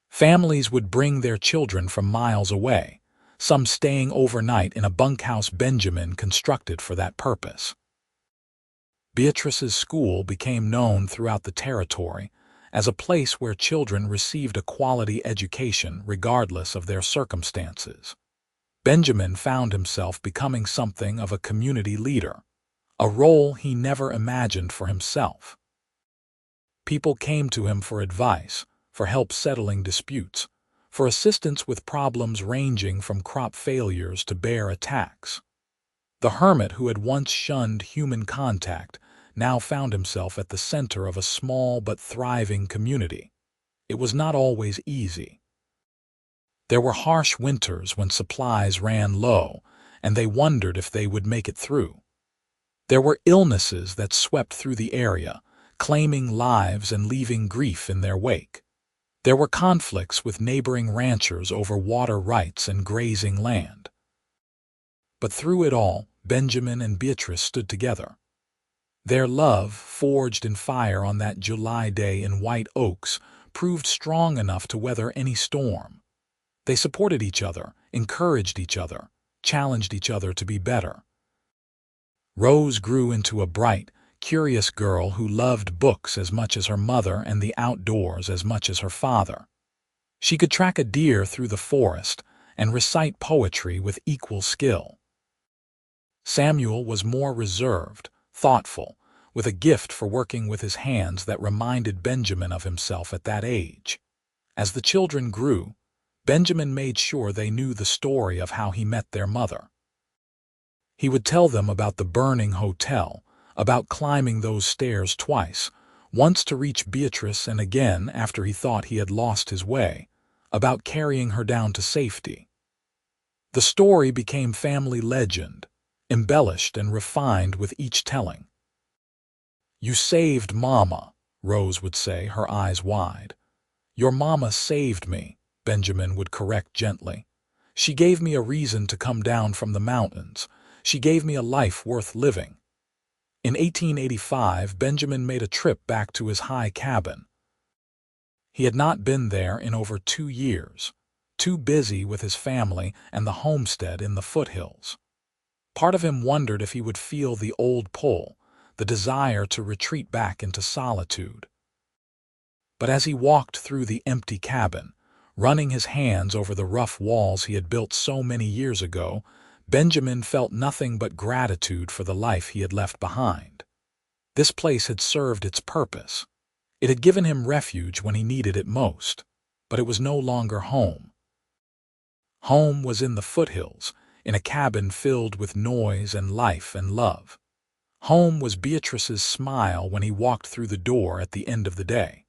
Speaker 1: Families would bring their children from miles away, some staying overnight in a bunkhouse Benjamin constructed for that purpose. Beatrice's school became known throughout the territory as a place where children received a quality education regardless of their circumstances. Benjamin found himself becoming something of a community leader, a role he never imagined for himself. People came to him for advice, for help settling disputes, for assistance with problems ranging from crop failures to bear attacks. The hermit who had once shunned human contact now found himself at the center of a small but thriving community. It was not always easy. There were harsh winters when supplies ran low, and they wondered if they would make it through. There were illnesses that swept through the area, claiming lives and leaving grief in their wake. There were conflicts with neighboring ranchers over water rights and grazing land. But through it all, Benjamin and Beatrice stood together. Their love, forged in fire on that July day in White Oaks, proved strong enough to weather any storm. They supported each other, encouraged each other, challenged each other to be better. Rose grew into a bright, curious girl who loved books as much as her mother and the outdoors as much as her father. She could track a deer through the forest and recite poetry with equal skill. Samuel was more reserved, thoughtful, with a gift for working with his hands that reminded Benjamin of himself at that age. As the children grew, Benjamin made sure they knew the story of how he met their mother. He would tell them about the burning hotel, about climbing those stairs twice, once to reach Beatrice and again after he thought he had lost his way, about carrying her down to safety. The story became family legend, embellished and refined with each telling. "You saved Mama," Rose would say, her eyes wide. "Your mama saved me," Benjamin would correct gently. "She gave me a reason to come down from the mountains. She gave me a life worth living." In 1885, Benjamin made a trip back to his high cabin. He had not been there in over 2 years, too busy with his family and the homestead in the foothills. Part of him wondered if he would feel the old pull, the desire to retreat back into solitude. But as he walked through the empty cabin, running his hands over the rough walls he had built so many years ago, Benjamin felt nothing but gratitude for the life he had left behind. This place had served its purpose. It had given him refuge when he needed it most, but it was no longer home. Home was in the foothills, in a cabin filled with noise and life and love. Home was Beatrice's smile when he walked through the door at the end of the day.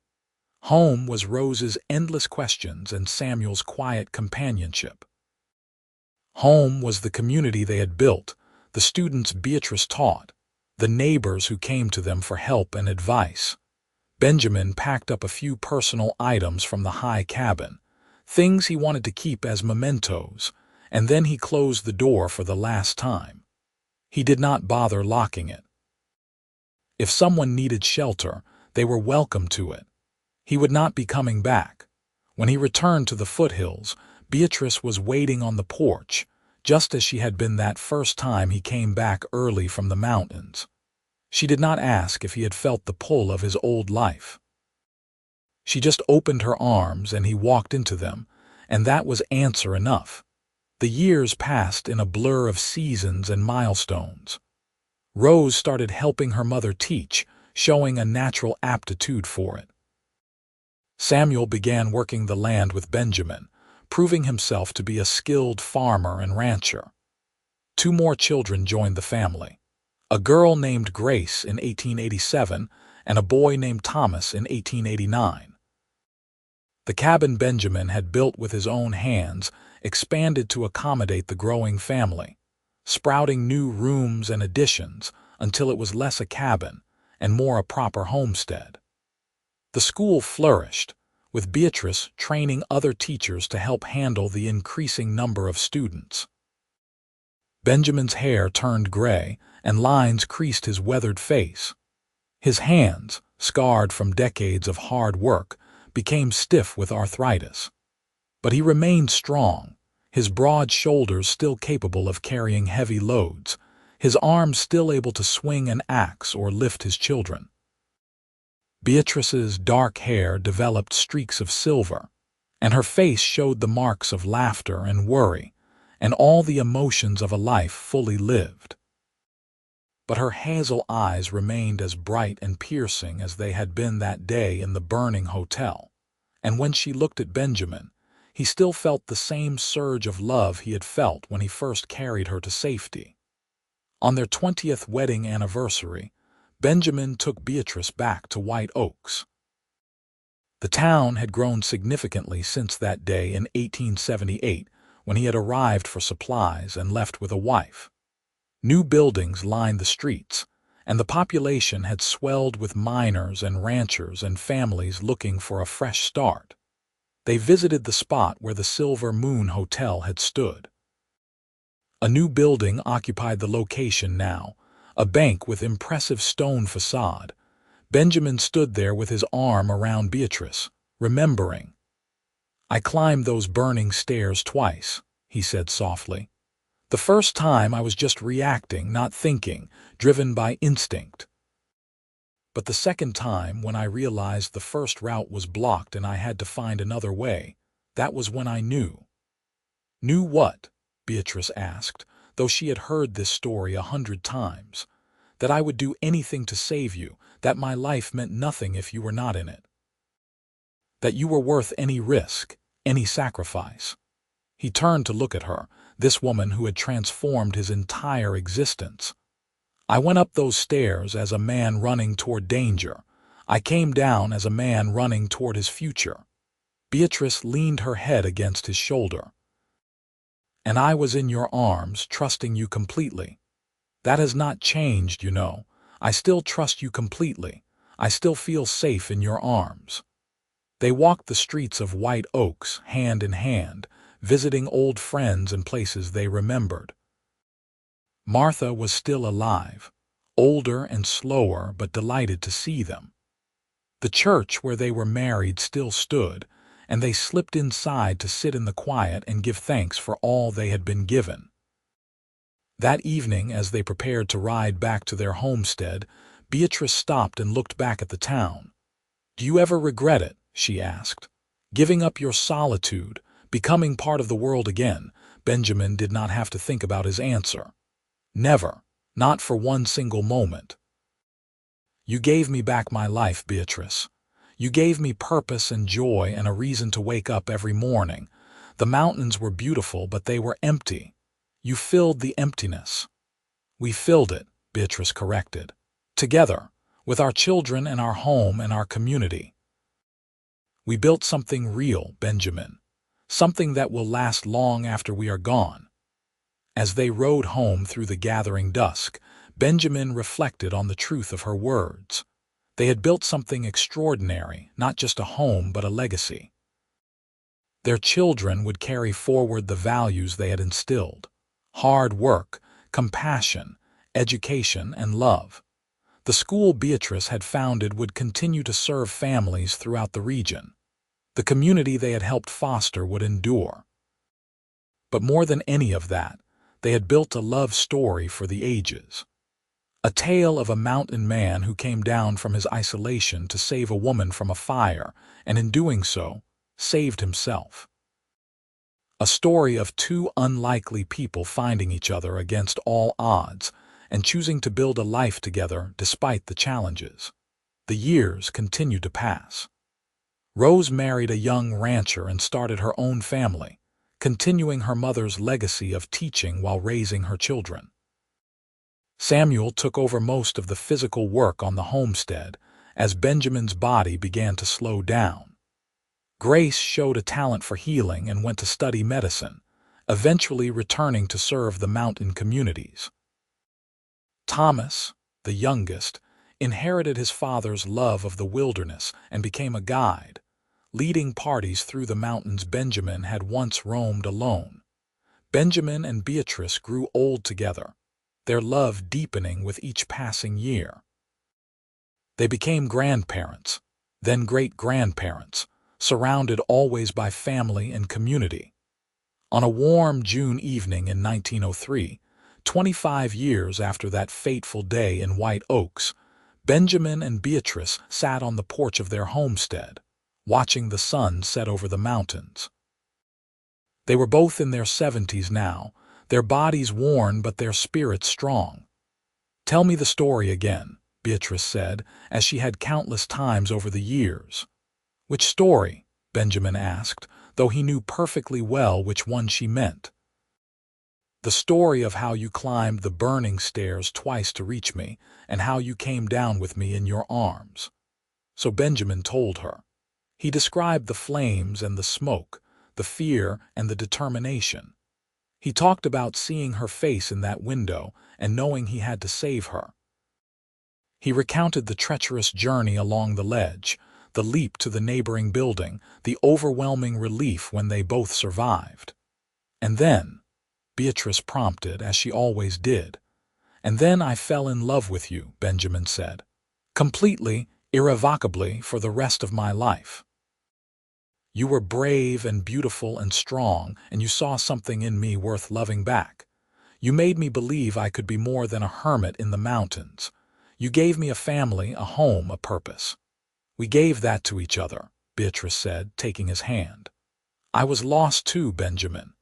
Speaker 1: Home was Rose's endless questions and Samuel's quiet companionship. Home was the community they had built, the students Beatrice taught, the neighbors who came to them for help and advice. Benjamin packed up a few personal items from the high cabin, things he wanted to keep as mementos, and then he closed the door for the last time. He did not bother locking it. If someone needed shelter, they were welcome to it. He would not be coming back. When he returned to the foothills, Beatrice was waiting on the porch, just as she had been that first time he came back early from the mountains. She did not ask if he had felt the pull of his old life. She just opened her arms and he walked into them, and that was answer enough. The years passed in a blur of seasons and milestones. Rose started helping her mother teach, showing a natural aptitude for it. Samuel began working the land with Benjamin, proving himself to be a skilled farmer and rancher. 2 more children joined the family. A girl named Grace in 1887 and a boy named Thomas in 1889. The cabin Benjamin had built with his own hands expanded to accommodate the growing family, sprouting new rooms and additions until it was less a cabin and more a proper homestead. The school flourished, with Beatrice training other teachers to help handle the increasing number of students. Benjamin's hair turned gray and lines creased his weathered face. His hands, scarred from decades of hard work, became stiff with arthritis. But he remained strong, his broad shoulders still capable of carrying heavy loads, his arms still able to swing an axe or lift his children. Beatrice's dark hair developed streaks of silver, and her face showed the marks of laughter and worry, and all the emotions of a life fully lived. But her hazel eyes remained as bright and piercing as they had been that day in the burning hotel, and when she looked at Benjamin, he still felt the same surge of love he had felt when he first carried her to safety. On their 20th wedding anniversary, Benjamin took Beatrice back to White Oaks. The town had grown significantly since that day in 1878 when he had arrived for supplies and left with a wife. New buildings lined the streets, and the population had swelled with miners and ranchers and families looking for a fresh start. They visited the spot where the Silver Moon Hotel had stood. A new building occupied the location now, a bank with impressive stone facade. Benjamin stood there with his arm around Beatrice, remembering. "I climbed those burning stairs twice," he said softly. "The first time I was just reacting, not thinking, driven by instinct. But the second time, when I realized the first route was blocked and I had to find another way, that was when I knew." "Knew what?" Beatrice asked, though she had heard this story 100 times. "That I would do anything to save you, that my life meant nothing if you were not in it. That you were worth any risk, any sacrifice. He turned to look at her, this woman who had transformed his entire existence. I went up those stairs as a man running toward danger. I came down as a man running toward his future. Beatrice leaned her head against his shoulder. And I was in your arms, trusting you completely. That has not changed, you know. I still trust you completely. I still feel safe in your arms. They walked the streets of White Oaks, hand in hand, visiting old friends and places they remembered. Martha was still alive, older and slower, but delighted to see them. The church where they were married still stood, and they slipped inside to sit in the quiet and give thanks for all they had been given. That evening, as they prepared to ride back to their homestead, Beatrice stopped and looked back at the town. "Do you ever regret it?" she asked. "Giving up your solitude, becoming part of the world again?" Benjamin did not have to think about his answer. "Never, not for one single moment." "You gave me back my life, Beatrice. You gave me purpose and joy and a reason to wake up every morning. The mountains were beautiful, but they were empty. You filled the emptiness." "We filled it," Beatrice corrected. "Together, with our children and our home and our community. We built something real, Benjamin. Something that will last long after we are gone." As they rode home through the gathering dusk, Benjamin reflected on the truth of her words. They had built something extraordinary, not just a home but a legacy. Their children would carry forward the values they had instilled: hard work, compassion, education, and love. The school Beatrice had founded would continue to serve families throughout the region. The community they had helped foster would endure. But more than any of that, they had built a love story for the ages. A tale of a mountain man who came down from his isolation to save a woman from a fire, and in doing so, saved himself. A story of two unlikely people finding each other against all odds and choosing to build a life together despite the challenges. The years continued to pass. Rose married a young rancher and started her own family, continuing her mother's legacy of teaching while raising her children. Samuel took over most of the physical work on the homestead as Benjamin's body began to slow down. Grace showed a talent for healing and went to study medicine, eventually returning to serve the mountain communities. Thomas, the youngest, inherited his father's love of the wilderness and became a guide, leading parties through the mountains Benjamin had once roamed alone. Benjamin and Beatrice grew old together, their love deepening with each passing year. They became grandparents, then great-grandparents, surrounded always by family and community. On a warm June evening in 1903, 25 years after that fateful day in White Oaks, Benjamin and Beatrice sat on the porch of their homestead, watching the sun set over the mountains. They were both in their 70s now, their bodies worn but their spirits strong. "Tell me the story again," Beatrice said, as she had countless times over the years. "Which story?" Benjamin asked, though he knew perfectly well which one she meant. "The story of how you climbed the burning stairs twice to reach me, and how you came down with me in your arms." So Benjamin told her. He described the flames and the smoke, the fear and the determination. He talked about seeing her face in that window and knowing he had to save her. He recounted the treacherous journey along the ledge, the leap to the neighboring building, the overwhelming relief when they both survived. "And then," Beatrice prompted, as she always did. "And then I fell in love with you," Benjamin said. "Completely, irrevocably, for the rest of my life. You were brave and beautiful and strong, and you saw something in me worth loving back. You made me believe I could be more than a hermit in the mountains. You gave me a family, a home, a purpose. We gave that to each other," Beatrice said, taking his hand. "I was lost too, Benjamin.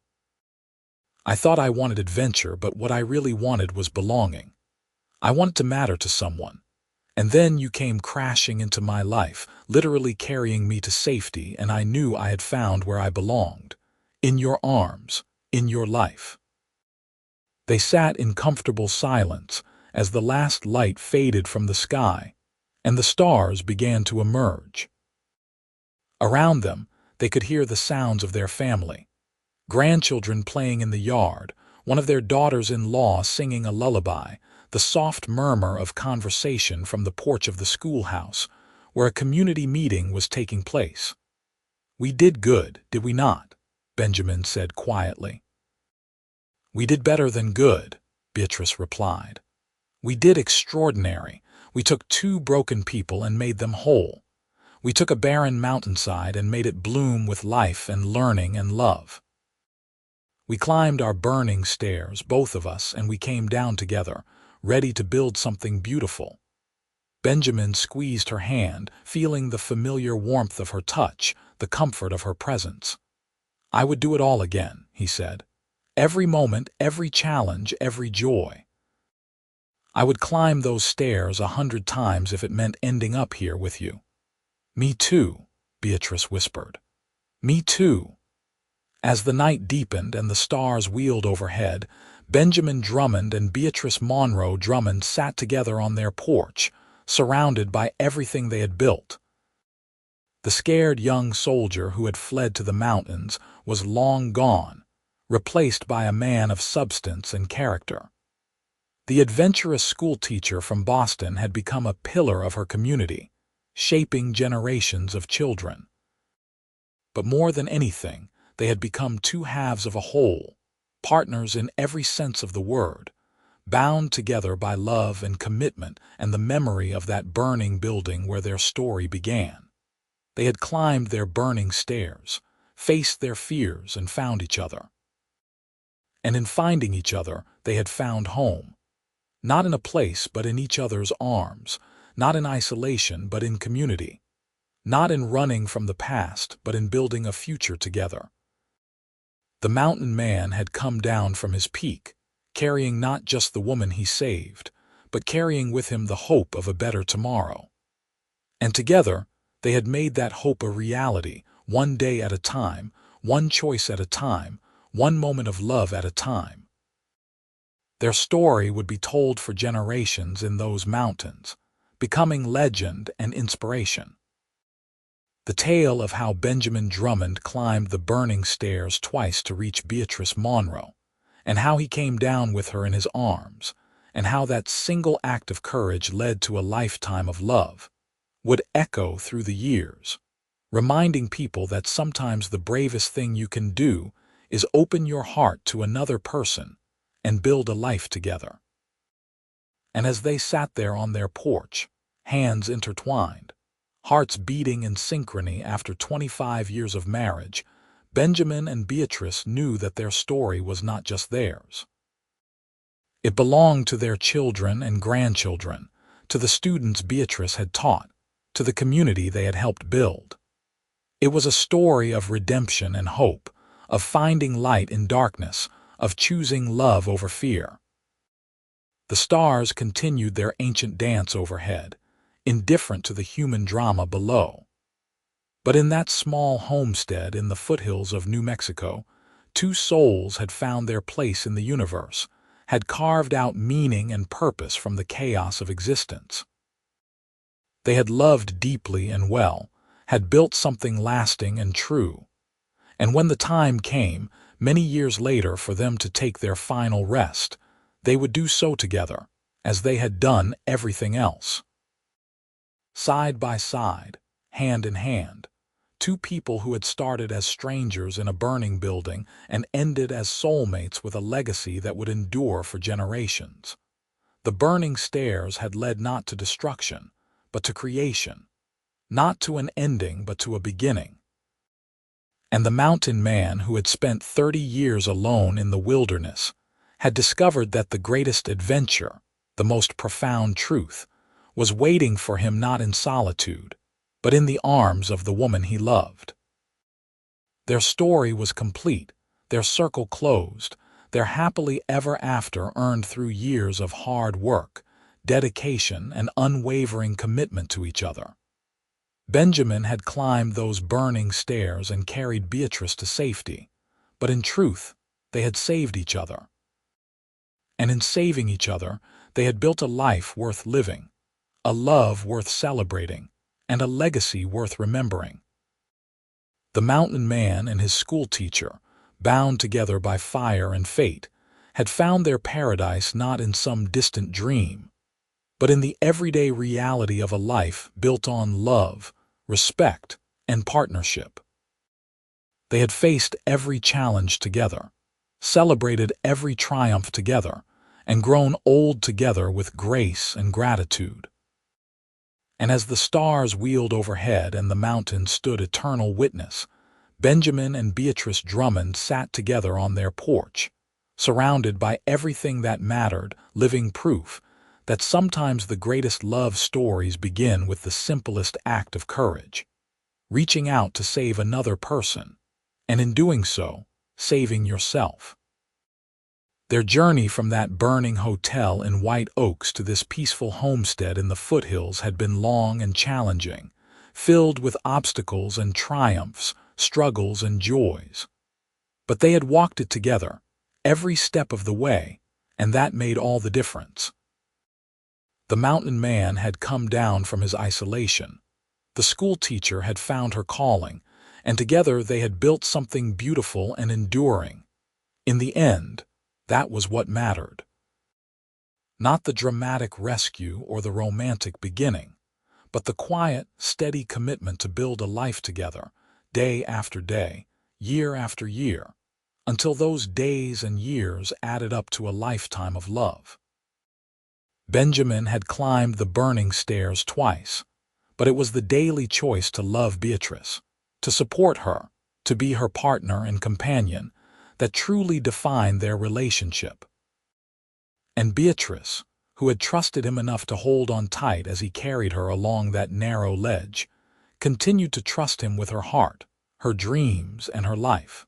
Speaker 1: I thought I wanted adventure, but what I really wanted was belonging. I wanted to matter to someone. And then you came crashing into my life, literally carrying me to safety, and I knew I had found where I belonged. In your arms, in your life." They sat in comfortable silence as the last light faded from the sky, and the stars began to emerge. Around them, they could hear the sounds of their family. Grandchildren playing in the yard, one of their daughters-in-law singing a lullaby, the soft murmur of conversation from the porch of the schoolhouse, where a community meeting was taking place. "We did good, did we not?" Benjamin said quietly. "We did better than good," Beatrice replied. "We did extraordinary. We took two broken people and made them whole. We took a barren mountainside and made it bloom with life and learning and love. We climbed our burning stairs, both of us, and we came down together, ready to build something beautiful." Benjamin squeezed her hand, feeling the familiar warmth of her touch, the comfort of her presence. "I would do it all again," he said. "Every moment, every challenge, every joy. I would climb those stairs 100 times if it meant ending up here with you." "Me too," Beatrice whispered. "Me too." As the night deepened and the stars wheeled overhead, Benjamin Drummond and Beatrice Monroe Drummond sat together on their porch, surrounded by everything they had built. The scared young soldier who had fled to the mountains was long gone, replaced by a man of substance and character. The adventurous schoolteacher from Boston had become a pillar of her community, shaping generations of children. But more than anything, they had become two halves of a whole, partners in every sense of the word, bound together by love and commitment and the memory of that burning building where their story began. They had climbed their burning stairs, faced their fears, and found each other. And in finding each other, they had found home. Not in a place, but in each other's arms, not in isolation, but in community, not in running from the past, but in building a future together. The mountain man had come down from his peak, carrying not just the woman he saved, but carrying with him the hope of a better tomorrow. And together, they had made that hope a reality, one day at a time, one choice at a time, one moment of love at a time. Their story would be told for generations in those mountains, becoming legend and inspiration. The tale of how Benjamin Drummond climbed the burning stairs twice to reach Beatrice Monroe, and how he came down with her in his arms, and how that single act of courage led to a lifetime of love, would echo through the years, reminding people that sometimes the bravest thing you can do is open your heart to another person and build a life together. And as they sat there on their porch, hands intertwined, hearts beating in synchrony after 25 years of marriage, Benjamin and Beatrice knew that their story was not just theirs. It belonged to their children and grandchildren, to the students Beatrice had taught, to the community they had helped build. It was a story of redemption and hope, of finding light in darkness, of choosing love over fear. The stars continued their ancient dance overhead, indifferent to the human drama below. But in that small homestead in the foothills of New Mexico, two souls had found their place in the universe, had carved out meaning and purpose from the chaos of existence. They had loved deeply and well, had built something lasting and true. And when the time came, many years later, for them to take their final rest, they would do so together, as they had done everything else. Side by side, hand in hand, two people who had started as strangers in a burning building and ended as soulmates with a legacy that would endure for generations. The burning stairs had led not to destruction, but to creation, not to an ending, but to a beginning. And the mountain man who had spent 30 years alone in the wilderness had discovered that the greatest adventure, the most profound truth, was waiting for him not in solitude, but in the arms of the woman he loved. Their story was complete, their circle closed, their happily ever after earned through years of hard work, dedication, and unwavering commitment to each other. Benjamin had climbed those burning stairs and carried Beatrice to safety, but in truth, they had saved each other. And in saving each other, they had built a life worth living, a love worth celebrating, and a legacy worth remembering. The mountain man and his schoolteacher, bound together by fire and fate, had found their paradise not in some distant dream, but in the everyday reality of a life built on love, respect, and partnership. They had faced every challenge together, celebrated every triumph together, and grown old together with grace and gratitude. And as the stars wheeled overhead and the mountain stood eternal witness, Benjamin and Beatrice Drummond sat together on their porch, surrounded by everything that mattered, living proof that sometimes the greatest love stories begin with the simplest act of courage, reaching out to save another person, and in doing so, saving yourself. Their journey from that burning hotel in White Oaks to this peaceful homestead in the foothills had been long and challenging, filled with obstacles and triumphs, struggles and joys. But they had walked it together, every step of the way, and that made all the difference. The mountain man had come down from his isolation. The schoolteacher had found her calling, and together they had built something beautiful and enduring. In the end, that was what mattered. Not the dramatic rescue or the romantic beginning, but the quiet, steady commitment to build a life together, day after day, year after year, until those days and years added up to a lifetime of love. Benjamin had climbed the burning stairs twice, but it was the daily choice to love Beatrice, to support her, to be her partner and companion, that truly defined their relationship. And Beatrice, who had trusted him enough to hold on tight as he carried her along that narrow ledge, continued to trust him with her heart, her dreams, and her life.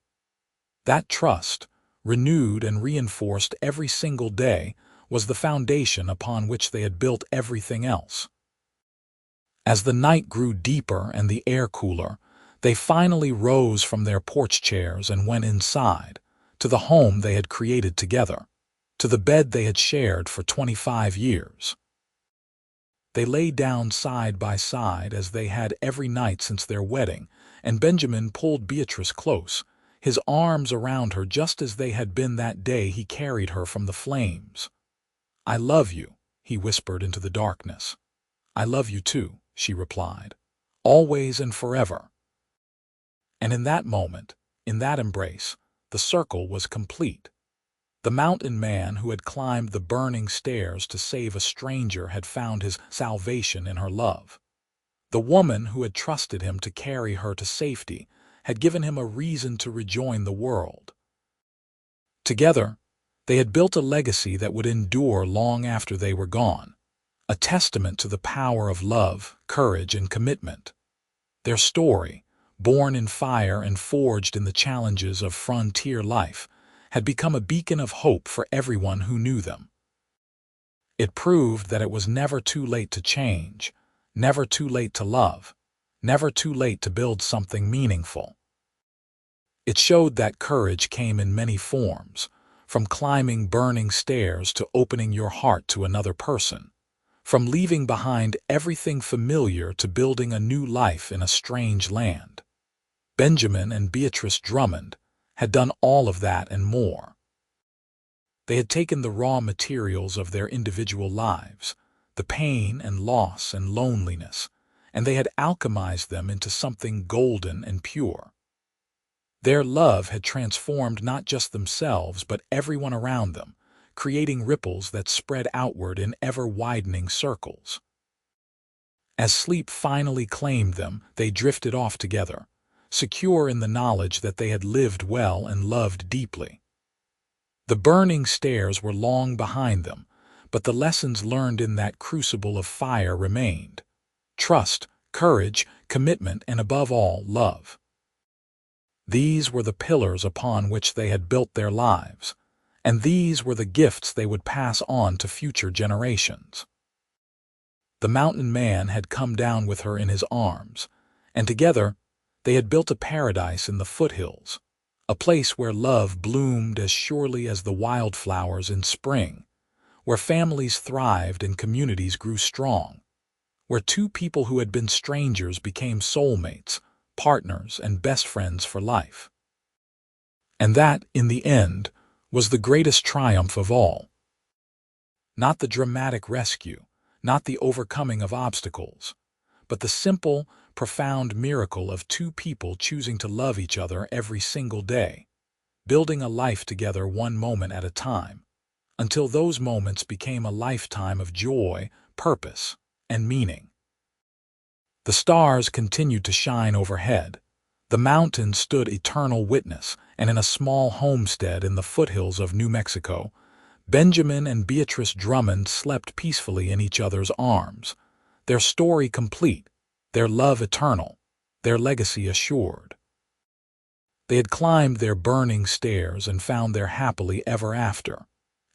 Speaker 1: That trust, renewed and reinforced every single day, was the foundation upon which they had built everything else. As the night grew deeper and the air cooler, they finally rose from their porch chairs and went inside, to the home they had created together, to the bed they had shared for 25 years. They lay down side by side as they had every night since their wedding, and Benjamin pulled Beatrice close, his arms around her just as they had been that day he carried her from the flames. "I love you," he whispered into the darkness. "I love you too," she replied, "always and forever." And in that moment, in that embrace, the circle was complete. The mountain man who had climbed the burning stairs to save a stranger had found his salvation in her love. The woman who had trusted him to carry her to safety had given him a reason to rejoin the world. Together, they had built a legacy that would endure long after they were gone, a testament to the power of love, courage, and commitment. Their story, born in fire and forged in the challenges of frontier life, had become a beacon of hope for everyone who knew them. It proved that it was never too late to change, never too late to love, never too late to build something meaningful. It showed that courage came in many forms, from climbing burning stairs to opening your heart to another person, from leaving behind everything familiar to building a new life in a strange land. Benjamin and Beatrice Drummond had done all of that and more. They had taken the raw materials of their individual lives, the pain and loss and loneliness, and they had alchemized them into something golden and pure. Their love had transformed not just themselves but everyone around them, creating ripples that spread outward in ever-widening circles. As sleep finally claimed them, they drifted off together, secure in the knowledge that they had lived well and loved deeply. The burning stairs were long behind them, but the lessons learned in that crucible of fire remained: trust, courage, commitment, and above all, love. These were the pillars upon which they had built their lives, and these were the gifts they would pass on to future generations. The mountain man had come down with her in his arms, and together they had built a paradise in the foothills, a place where love bloomed as surely as the wildflowers in spring, where families thrived and communities grew strong, where two people who had been strangers became soulmates, partners, and best friends for life. And that, in the end, was the greatest triumph of all. Not the dramatic rescue, not the overcoming of obstacles, but the simple, profound miracle of two people choosing to love each other every single day, building a life together one moment at a time, until those moments became a lifetime of joy, purpose, and meaning. The stars continued to shine overhead. The mountains stood eternal witness, and in a small homestead in the foothills of New Mexico, Benjamin and Beatrice Drummond slept peacefully in each other's arms, their story complete, their love eternal, their legacy assured. They had climbed their burning stairs and found their happily ever after,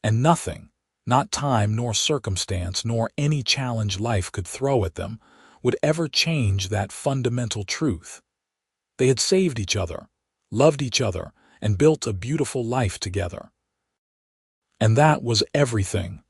Speaker 1: and nothing, not time nor circumstance nor any challenge life could throw at them, would ever change that fundamental truth. They had saved each other, loved each other, and built a beautiful life together. And that was everything.